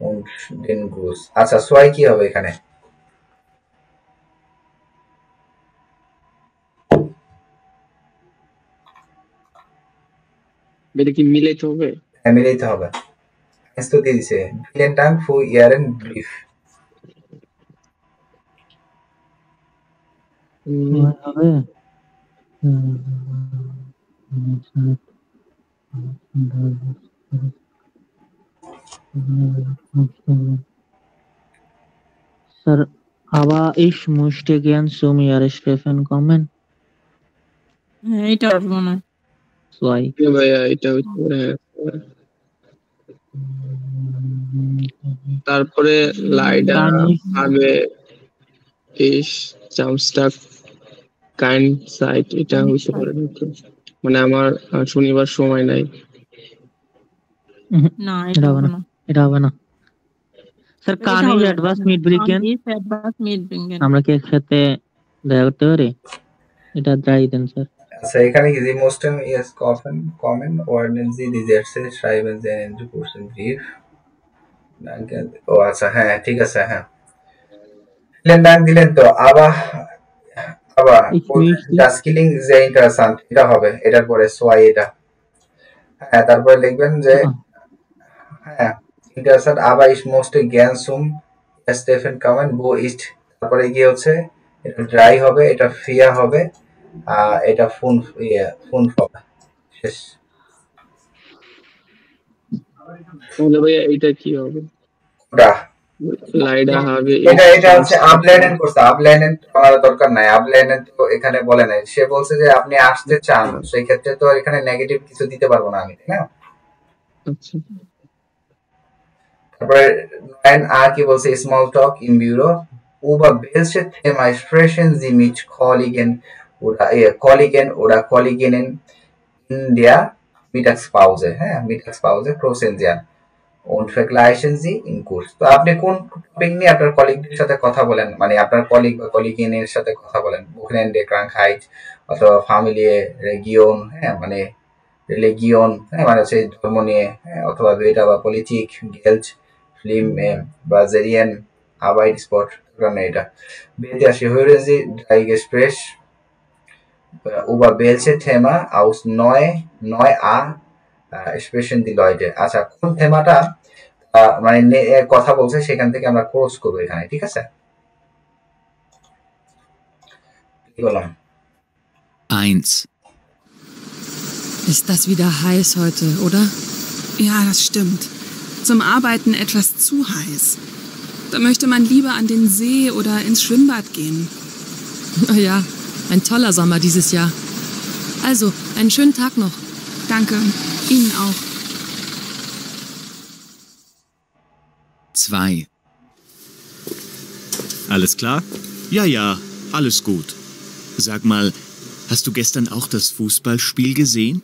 und den Gruß। আচ্ছা সোয়াই কি হবে এখানে? এটা কি মিলাইতে হবে? হ্যাঁ মিলাইতে হবে। তো দিয়ে দিছে, vielen Dank für Ihren Brief। হবে Sir, aber ich möchte gern zum Jahrestreffen kommen. হ্যাঁ এটা পারবো না। Zwei. ভাইয়া এটা হচ্ছে তারপরে লাইডা Kann ich আগে ইস জামস্টাক কাইন্ড সাইট এটা হইতে পারে নাকি? মানে আমার শনিবার সময় নাই। না এটা এটা হবে হবে না, না। এটা হবে না। স্যার এটা কান হবে ইজ না। অ্যাডভান্স মিড ব্রিকেন, Is advance mid bringen. আমরা কি একসাথে দেখা করতে পারি? এটা ট্রাই দেন স্যার। আচ্ছা এখানে কি most yes common ordnen sie die Sätze schreiben sie in die kurzen Brief. Danke. ও আচ্ছা হ্যাঁ ঠিক আছে হ্যাঁ দিলেন তো আবার আবার Ich möchte das killing sehr interessant এটা হবে এটার পরে সোয়াই এটা হ্যাঁ তারপরে লিখবেন যে হ্যাঁ interessant aber ich musste gern zum Stephen kommen wo ist তারপরে কি হচ্ছে এটা ড্রাই হবে এটা ফিয়া হবে এটা ফোন ফোন হবে শেষ তাহলে ভাইয়া এটা কি হবে? ওটা লাইডা হবে এটা হচ্ছে আপলাইনেন করছে আপলাইনেন করার দরকার নাই আপলাইনেন তো এখানে বলে নাই সে বলছে যে আপনি আসতে চান সেই ক্ষেত্রে তো এখানে নেগেটিভ কিছু দিতে পারবো না আমি তাই না আচ্ছা তারপরে নাইন আর কি বলছে small talk in bureau über welche Thema sprechen Sie mit Kolleginnen in der Mittagspause হ্যাঁ Mittagspause sprechen Sie und vergleichen Sie in Kurs তো আপনি কোন টপিক নিয়ে আপনার কলিগদের সাথে কথা বলেন মানে আপনার কলিগ বা কলিগিনের সাথে কথা বলেন Wochenende Krankheit অথবা Familie Region হ্যাঁ মানে Religion হ্যাঁ মানে সেই ধর্ম নিয়ে অথবা Veda বা Politik Geld Film বা Serien Arbeit Sport মানে এটা বিয়েতে আসি hören Sie drei Gespräch über welche Thema aus neu sprechen die Leute আচ্ছা কোন থেমাটা মানে কথা বলছে সেখান থেকে আমরা ক্লোজ করব এখানে ঠিক আছে কি বললাম 1. Ist das wieder heiß heute, oder? Ja, das stimmt. Zum Arbeiten etwas zu heiß. Da möchte man lieber an den See oder ins Schwimmbad gehen. Oh ja, ein toller Sommer dieses Jahr. Also, einen schönen Tag noch. Danke, Ihnen auch. 2. Alles klar? Ja, ja, alles gut. Sag mal, hast du gestern auch das Fußballspiel gesehen?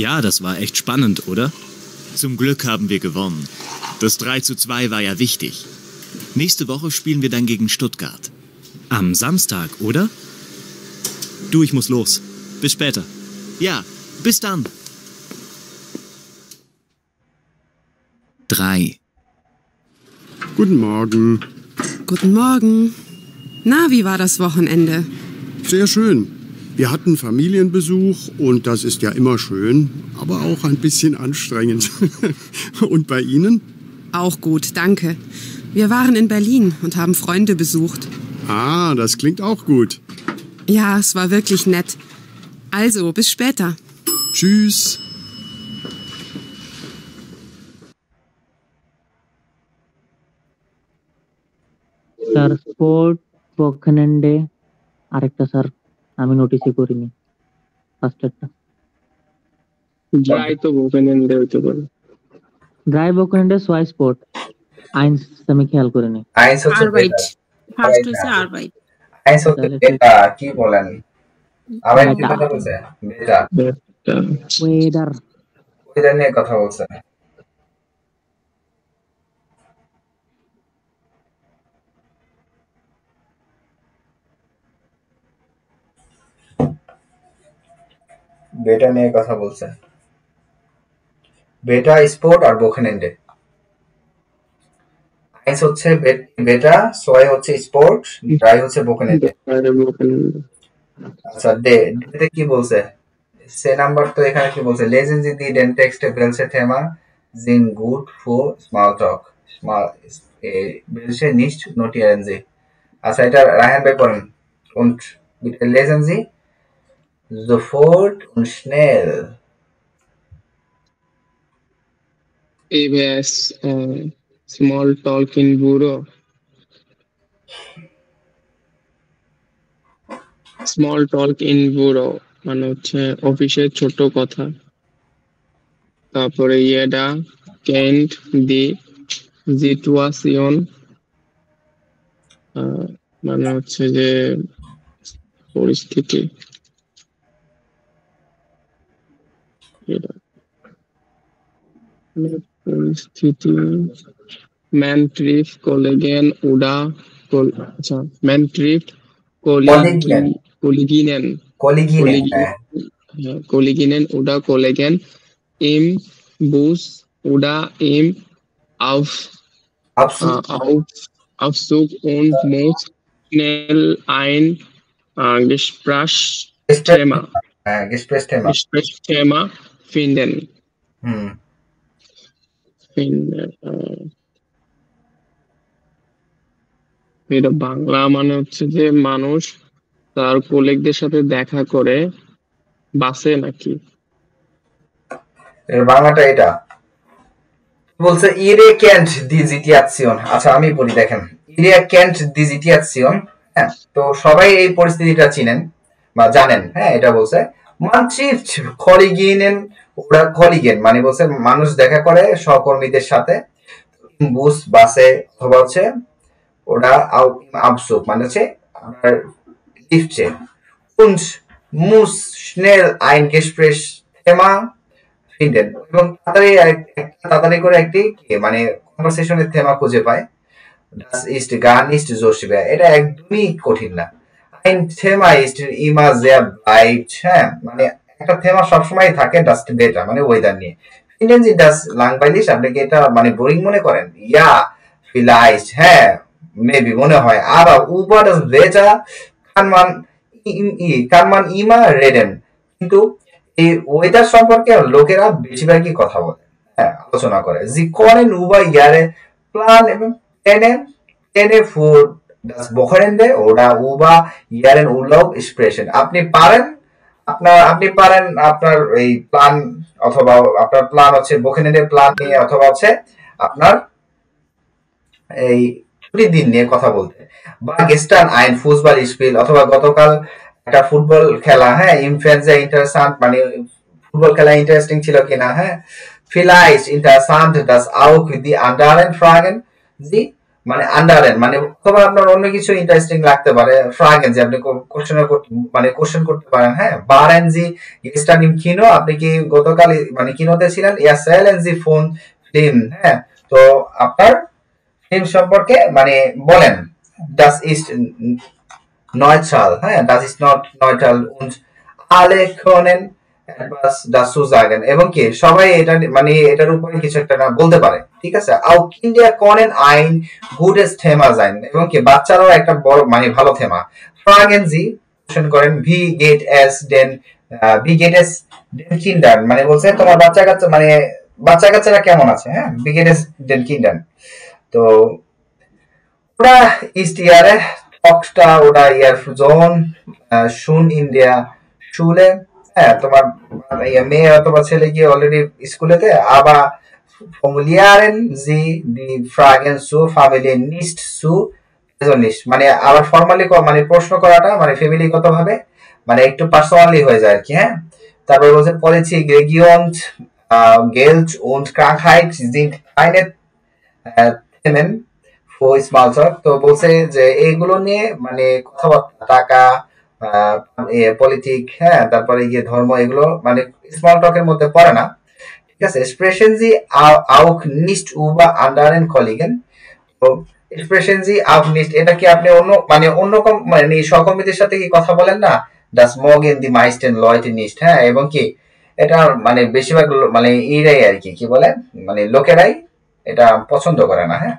Ja, das war echt spannend, oder? Zum Glück haben wir gewonnen. Das 3:2 war ja wichtig. Nächste Woche spielen wir dann gegen Stuttgart. Am Samstag, oder? Du, ich muss los. Bis später. Ja, bis dann. 3. Guten Morgen. Guten Morgen. Na, wie war das Wochenende? Sehr schön. Wir hatten Familienbesuch und das ist ja immer schön, aber auch ein bisschen anstrengend. Und bei Ihnen? Auch gut, danke. Wir waren in Berlin und haben Freunde besucht. Ah, das klingt auch gut. Ja, es war wirklich nett. Also, bis später. Tschüss. Sir sport ওখানেন্ডে আরেকটা sir আমি নোটিসই করিনি ফার্স্টেরটা dry তো ওপেনেন্ডে হইতে পারে drive ওখানেন্ডে সোয়াই sport আইনস আমি খেয়াল করিনি আইস হচ্ছে আরবাইট ফার্স্ট হচ্ছে আরবাইট আইস হচ্ছে বেটা কি বলেন আবার কি কথা বলছে বেটা ওয়েদার এটা নিয়ে কথা বলছে বেটা নিয়ে কথা বলছে বেটা স্পোর্ট আর বোখেনেন্ডে আইস হচ্ছে বেটা সোয়াই হচ্ছে স্পোর্ট ড্রাই হচ্ছে বোখেনেন্ডে আচ্ছা ডে কি বলছে সে নাম্বার তো এখানে কি বলছে lesen Sie die den Texte welche Thema sind gut für Smalltalk welche nicht notieren Sie আচ্ছা এটা রায়হান ভাই পড়েন und bitte lesen Sie sofort und schnell ABS small talk in bureau. Small talk in bureau মানে হচ্ছে অফিসের ছোট কথা। তারপরে ইয়েডা কেন্ট দি সিচুয়েশন মানে হচ্ছে যে পরিস্থিতি। পরিস্থিতি ম্যান ট্রিপ কলেগেন উডা আচ্ছা man trip Kolleginen oder Kollegen im Bus oder im Aufzug und muss schnell ein Gesprächsthema finden. এটা বাংলা মানে হচ্ছে যে মানুষ তার কোলিগদের সাথে দেখা করে বাসে নাকি? এর বাংলাটা এটা বলছে ইরে ক্যান্ট দি সিচুয়েশন। আচ্ছা আমি বলি, দেখেন ইরে ক্যান্ট দি সিচুয়েশন। হ্যাঁ, তো সবাই এই পরিস্থিতিটা চিনেন বা জানেন। হ্যাঁ, এটা বলছে মান ট্রিফট কলিগিনেন ওরা কলিগেন মানে বলছে মানুষ দেখা করে সহকর্মীদের সাথে বুস বাসে অথবা হচ্ছে ওরা আবসুক মানে হচ্ছে আপনার লিফটে und muss schnell ein Gesprächsthema finden এবং তাড়াতাড়ি করে একটি মানে কনভারসেশনের থেমা খুঁজে পায়। das ist gar nicht so schwer, এটা একদমই কঠিন না। ein Thema ist immer sehr breit, হ্যাঁ মানে একটা থেমা সবসময় থাকে das Wetter মানে ওয়েদার নিয়ে। finden Sie das langweilig, আপনি কি এটা মানে বোরিং মনে করেন? ja vielleicht, হ্যাঁ মেবি মনে হয়, aber über das Wetter kann man immer reden, কিন্তু এই ওয়েদার সম্পর্কে লোকেরা বেশিরভাগই কথা বলে, হ্যাঁ আলোচনা করে। sie können über ihre Pläne für das Wochenende oder über ihren Urlaub sprechen. আপনি পারেন আপনার এই প্ল্যান অথবা আপনার প্ল্যান হচ্ছে বকেনেডের প্ল্যান নিয়ে অথবা হচ্ছে আপনার এই ছুটির দিন নিয়ে কথা বলতে। বা gestern ein Fußballspiel অথবা গতকাল একটা ফুটবল খেলা, হ্যাঁ ইমফেন্সে ইন্টারেস্টেন্ট মানে ফুটবল খেলা ইন্টারেস্টিং ছিল কিনা। হ্যাঁ vielleicht interessant das auch die anderen Fragen Sie মানে আন্ডারেন মানে অথবা আপনার অন্য কিছু ইন্টারেস্টিং লাগতে পারে। ফ্রাগেন যে আপনি কোশ্চেন করতে পারেন। হ্যাঁ বারেন জি gestern im Kino, আপনি কি গতকাল মানে কিনোতে ছিলেন? erzählen Sie von Film, হ্যাঁ তো আপনার ফিল্ম সম্পর্কে মানে বলেন। das ist neutral, হ্যাঁ das ist not neutral und alle können etwas dazu sagen, এবং কি সবাই এটা মানে এটার উপরে কিছু একটা না বলতে পারে, ঠিক আছে। auch Kinder können ein gutes Thema sein, এবং কি বাচ্চারাও একটা বড় মানে ভালো থেমা। fragen Sie কোশ্চেন করেন wie geht es den Kindern মানে বলছে তোমার বাচ্চা-কাচ্চারা কেমন আছে। হ্যাঁ wie geht es den Kindern, তো ওরা ist ihre Tochter oder ihr Sohn schon in der Schule, হ্যাঁ তোমার মেয়ে অথবা ছেলে কি অলরেডি স্কুলেতে। aber formulieren Sie die Fragen zu Familie nicht zu persönlich, মানে আবার ফর্মালি মানে প্রশ্ন করাটা মানে ফ্যামিলিগতভাবে মানে একটু পার্সোনালি হয়ে যায় আর কি। হ্যাঁ তারপর বলছে Politik, Region, Geld und Krankheit sind keine Themen for small talk, তো বলছে যে এইগুলো নিয়ে মানে কথাবার্তা টাকা পলিটিক, হ্যাঁ তারপরে গিয়ে ধর্ম, এগুলো মানে স্মল টকের মধ্যে পড়ে না, ঠিক আছে। sprechen Sie auch nicht über anderen Kollegen, তো sprechen Sie auch nicht এটা কি আপনি অন্য মানে সহকর্মীদের সাথে কি কথা বলেন না? das mögen die meisten Leute nicht, হ্যাঁ এবং কি এটা মানে বেশিরভাগ মানে এরাই আর কি বলে মানে লোকেরাই এটা পছন্দ করে না। হ্যাঁ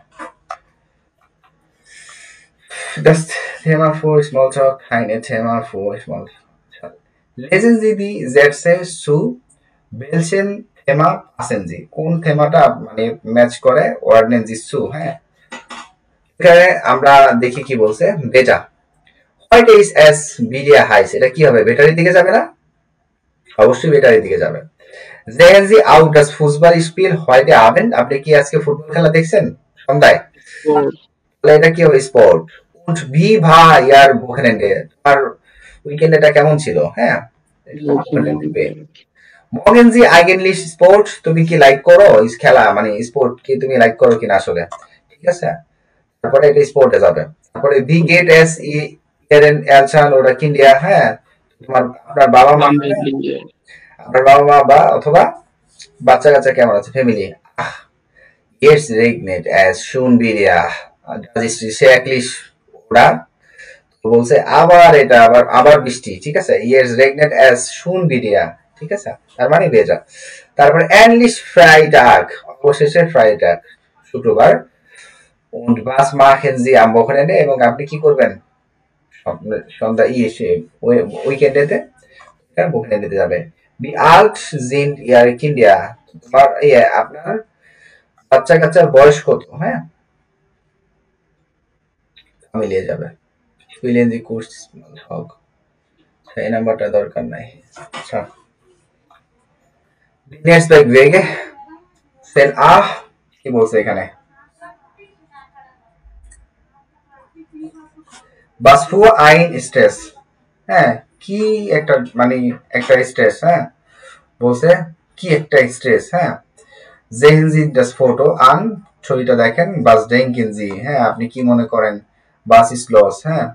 das Thema für Smalltalk, keine Thema für Smalltalk. Lesen Sie die Sätze zu welchem Thema passen Sie, কোন থেমাটা মানে ম্যাচ করে ordnen Sie zu, হ্যাঁ এখানে আমরা দেখি কি বলছে। বেটা heute ist es wieder heiß, এটা কি হবে? বেটারের দিকে যাবে না? অবশ্যই বেটারের দিকে যাবে। Sehen Sie auch das Fußballspiel heute Abend? আপনি কি আজকে ফুটবল খেলা দেখছেন সন্ধ্যায়? এটা কি হবে sport? Und wie war Ihr Wochenende? আর উইকেন্ডটা কেমন ছিল? হ্যাঁ, Morgen Sie eigentlich Sport? তুমি কি লাইক করো খেলা, মানে স্পোর্ট কি তুমি লাইক করো কিনা আসলে, ঠিক আছে? তারপরে এটা স্পোর্টে যাবে। তারপরে wie geht es Ihren Eltern oder Kinder? হ্যাঁ, আপনার বাবা মা, আপনার বাবা মা বা অথবা বাচ্চা কাচ্চা কেমন আছে, family. It's regnet as schon wieder. Das ist schrecklich, oder? বলছে আবার এটা আবার বৃষ্টি, ঠিক আছে? It's regnet as schon wieder, ঠিক আছে? তার মানে ভেজা। তারপরে endlich Freitag, অবশেষে ফ্রাইডাগ, শুক্রবার। Und was machen Sie am Wochenende? এবং আপনি কি করবেন সন্ধ্যা উইকেন্ডেতে? Wochenende যাবে। Wie alt sind Ihre Kinder? তোমার আপনার বাচ্চা কাচ্চার বয়স কত? হ্যাঁ, মিলিয়ে যাবে। Spielen Sie kurz Smalltalk, এই নাম্বারটা দরকার নাই। আচ্ছা, Netzwerk Wege সেল কি বলছে এখানে? Was für ein Stress? হ্যাঁ, কি একটা মানে একটা স্ট্রেস। হ্যাঁ, বলছে কি একটা স্ট্রেস। হ্যাঁ, Sehen Sie das Foto an? ছবিটা দেখেন। Was denken Sie? হ্যাঁ, আপনি কি মনে করেন? Was ist los? হ্যাঁ,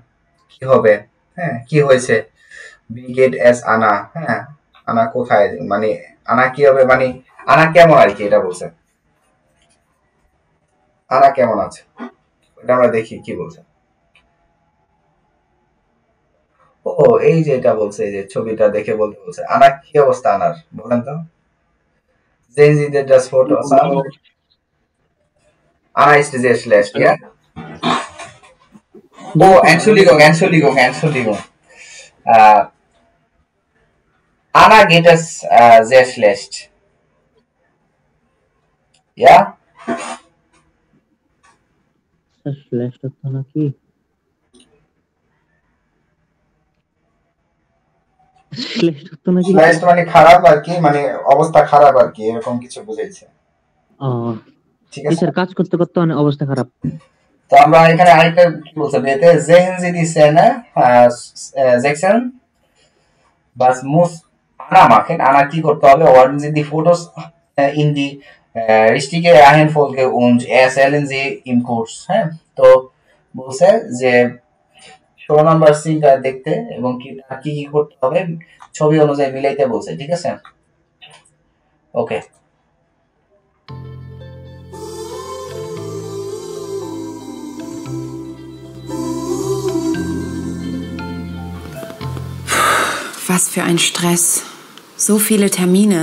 কি হবে? হ্যাঁ, কি হয়েছে? Wie geht es Anna? হ্যাঁ, আনা কোথায়, মানে আনা কি হবে, মানে আনা কেমন আর কি, এটা বলছে। আনা কেমন আছে, এটা আমরা দেখি কি বলছে। ও এই যে এটা বলছে, এই যে ছবিটা দেখে বলতে বলছে আনা কি অবস্থা আনার, বলেন তো। Sehen Sie das Foto an? Anna ist sehr schlecht, ja? Oh, Entschuldigung. Anna geht es sehr schlecht. Ja? Schlecht হতো নাকি? Schlecht মানে খারাপ আর কি, মানে অবস্থা খারাপ আর কি, এরকম কিছু বুঝাইছে। ঠিক আছে, স্যার কাজ করতে করতে মানে অবস্থা খারাপ। তো আমরা এখানে আরেকটা কি বলছে, এতে Sehen Sie die Szene 6 was muss Anna machen? Anna কি করতে হবে? Ordnen Sie die Fotos in die richtige Reihenfolge und erzählen Sie im Kurs. হ্যাঁ, তো বলছে যে 16 নাম্বার সিনটা দেখতে এবং কি কি করতে হবে ছবি অনুযায়ী মিলাইতে বলছে, ঠিক আছে? ওকে, Was für ein Stress. So viele Termine.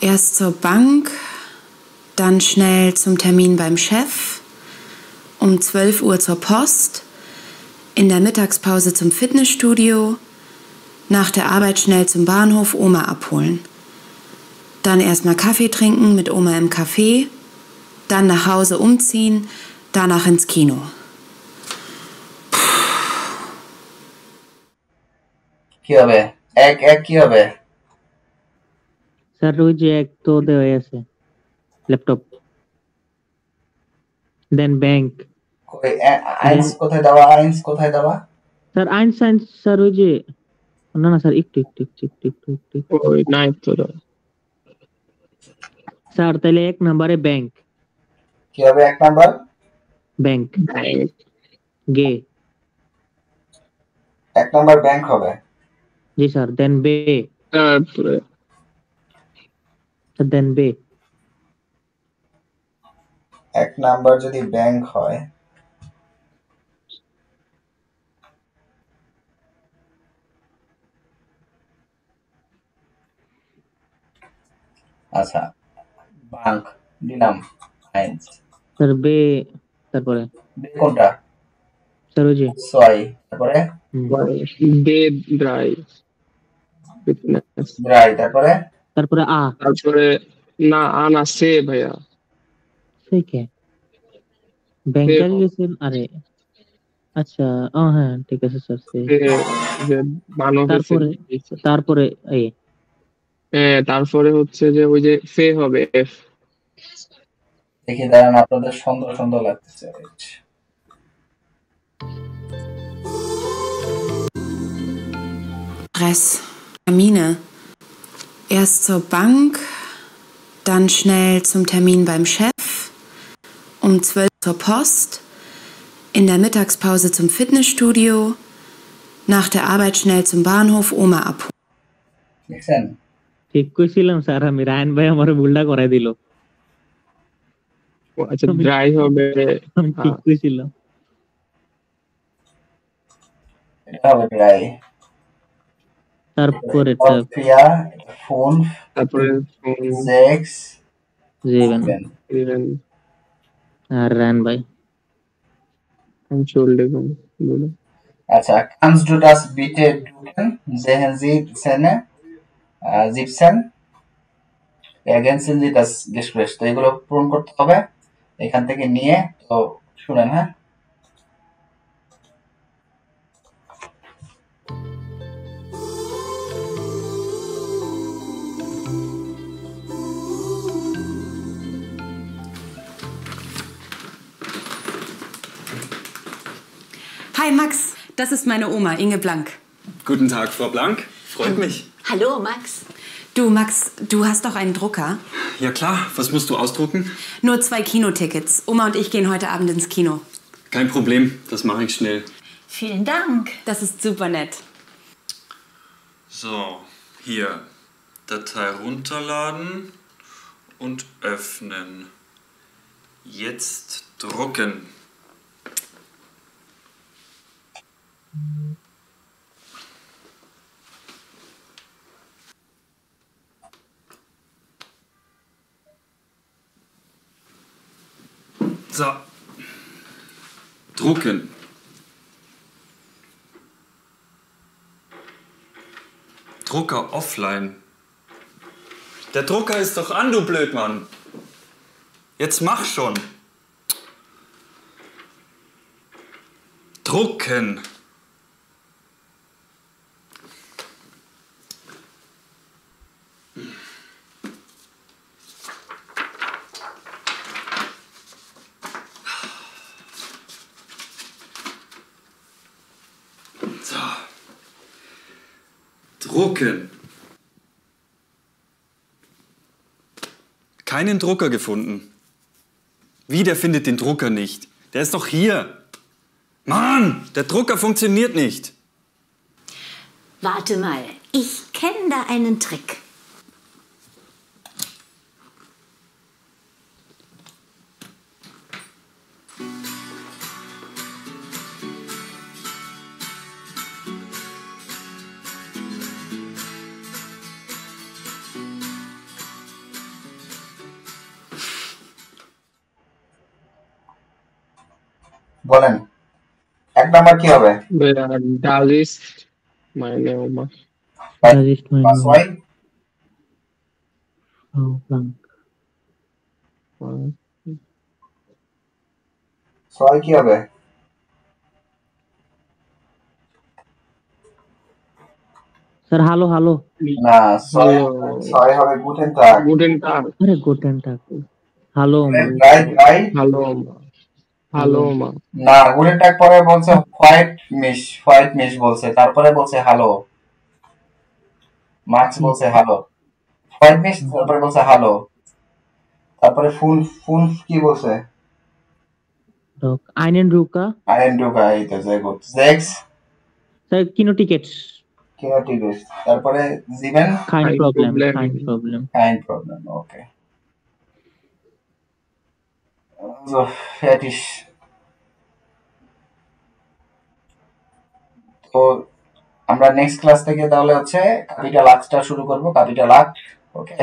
Erst zur Bank, dann schnell zum Termin beim Chef, um 12 Uhr zur Post, in der Mittagspause zum Fitnessstudio, nach der Arbeit schnell zum Bahnhof Oma abholen. Dann erstmal Kaffee trinken mit Oma im Café, dann nach Hause umziehen, danach ins Kino. কি হবে? এক কি হবে? Sir ওই যে এক তো দেওয়া আছে ল্যাপটপ, দেন ব্যাংক। আইনস কোথায় দেওয়া? স্যার আইনস স্যার ওই যে না স্যার একটু ওই নাই তো স্যার, তাহলে 1 নম্বরে ব্যাংক। কি হবে 1 নাম্বার? ব্যাংক গে 1 নাম্বার ব্যাংক হবে। জি স্যার, দেন বে, তারপরে দেন বে। 1 নাম্বার যদি ব্যাংক হয়, আচ্ছা ব্যাংক দিলাম আইনস, স্যার বে, তারপরে বে কোনটা? স্যার ওই যে 6, তারপরে বে ড্রাই, তারপরে তারপরে না আনা সে ভাইয়া, সে কে ব্যাংকারি গেছেন? আরে আচ্ছা, ও হ্যাঁ ঠিক আছে স্যার। যে মানবের তারপরে তারপরে এই তারপরে হচ্ছে যে ওই যে ফে হবে এফ। দেখি দাঁড়ান, আপনাদের সুন্দর সুন্দর লাগতেছে। Stress, Termine. Erst zur Bank, dann schnell zum Termin beim Chef, um 12 zur Post, in der Mittagspause zum Fitnessstudio, nach der Arbeit schnell zum Bahnhof Oma abholen. দেখছেন? ঠিক কইছিলাম স্যার, আমি রায়ন ভাই আমার ভুলটা করে দিল। আচ্ছা ড্রাই হবে, আমি ঠিক কইছিলাম। এটা হবে ড্রাই। তারপরে ক্রিয়া ফোন, তারপরে 6 7 আর রায়ন ভাই Entschuldigung. আচ্ছা, kannst du das bitte drucken? Sehen Sie Szene 17 ergänzen Sie das Gespräch। তো এগুলো পূরণ করতে হবে এখান থেকে নিয়ে। তো শুনেন, হ্যাঁ। Hi Max, das ist meine Oma, Inge Blank. Guten Tag, Frau Blank. Freut mich. Hallo, Max. Du Max, du hast doch einen Drucker? Ja klar, was musst du ausdrucken? Nur 2 Kinotickets. Oma und ich gehen heute Abend ins Kino. Kein Problem, das mache ich schnell. Vielen Dank. Das ist super nett. So, hier. Datei runterladen und öffnen. Jetzt drucken. So. Drucken. Drucker offline. Der Drucker ist doch an, du Blödmann. Jetzt mach schon. Drucken. So. Drucken. Keinen Drucker gefunden. Wie, der findet den Drucker nicht? Der ist doch hier. Mann, der Drucker funktioniert nicht. Warte mal, ich kenne da einen Trick. বলেন 1 number কি হবে? Das ist meine Oma. Das ist meine Was Oma. why? Frau Blank। ছয় কি হবে? Sir hello hello. না, ছয় হবে গুটেন টাগ। Guten Tag. আরে গুটেন টাগ। Hello Hallo Oma. Hallo Oma. না, গুটেন টাগ পরে বলছে হোয়াইট মিশ বলছে, তারপরে বলছে হ্যালো। মার্কস বলছে হ্যালো, হোয়াইট মিশ তারপরে বলছে হ্যালো, তারপরে ফুল কি বলছে? einen Drucker। এই তো sehr gut। 6 sir Kinotickets। তারপরে 7 kein Problem। ওকে। So, fertig। তো আমরা নেক্সট ক্লাস থেকে তাহলে হচ্ছে ক্যাপিটাল আক্সটা শুরু করব, ক্যাপিটাল আক। ওকে।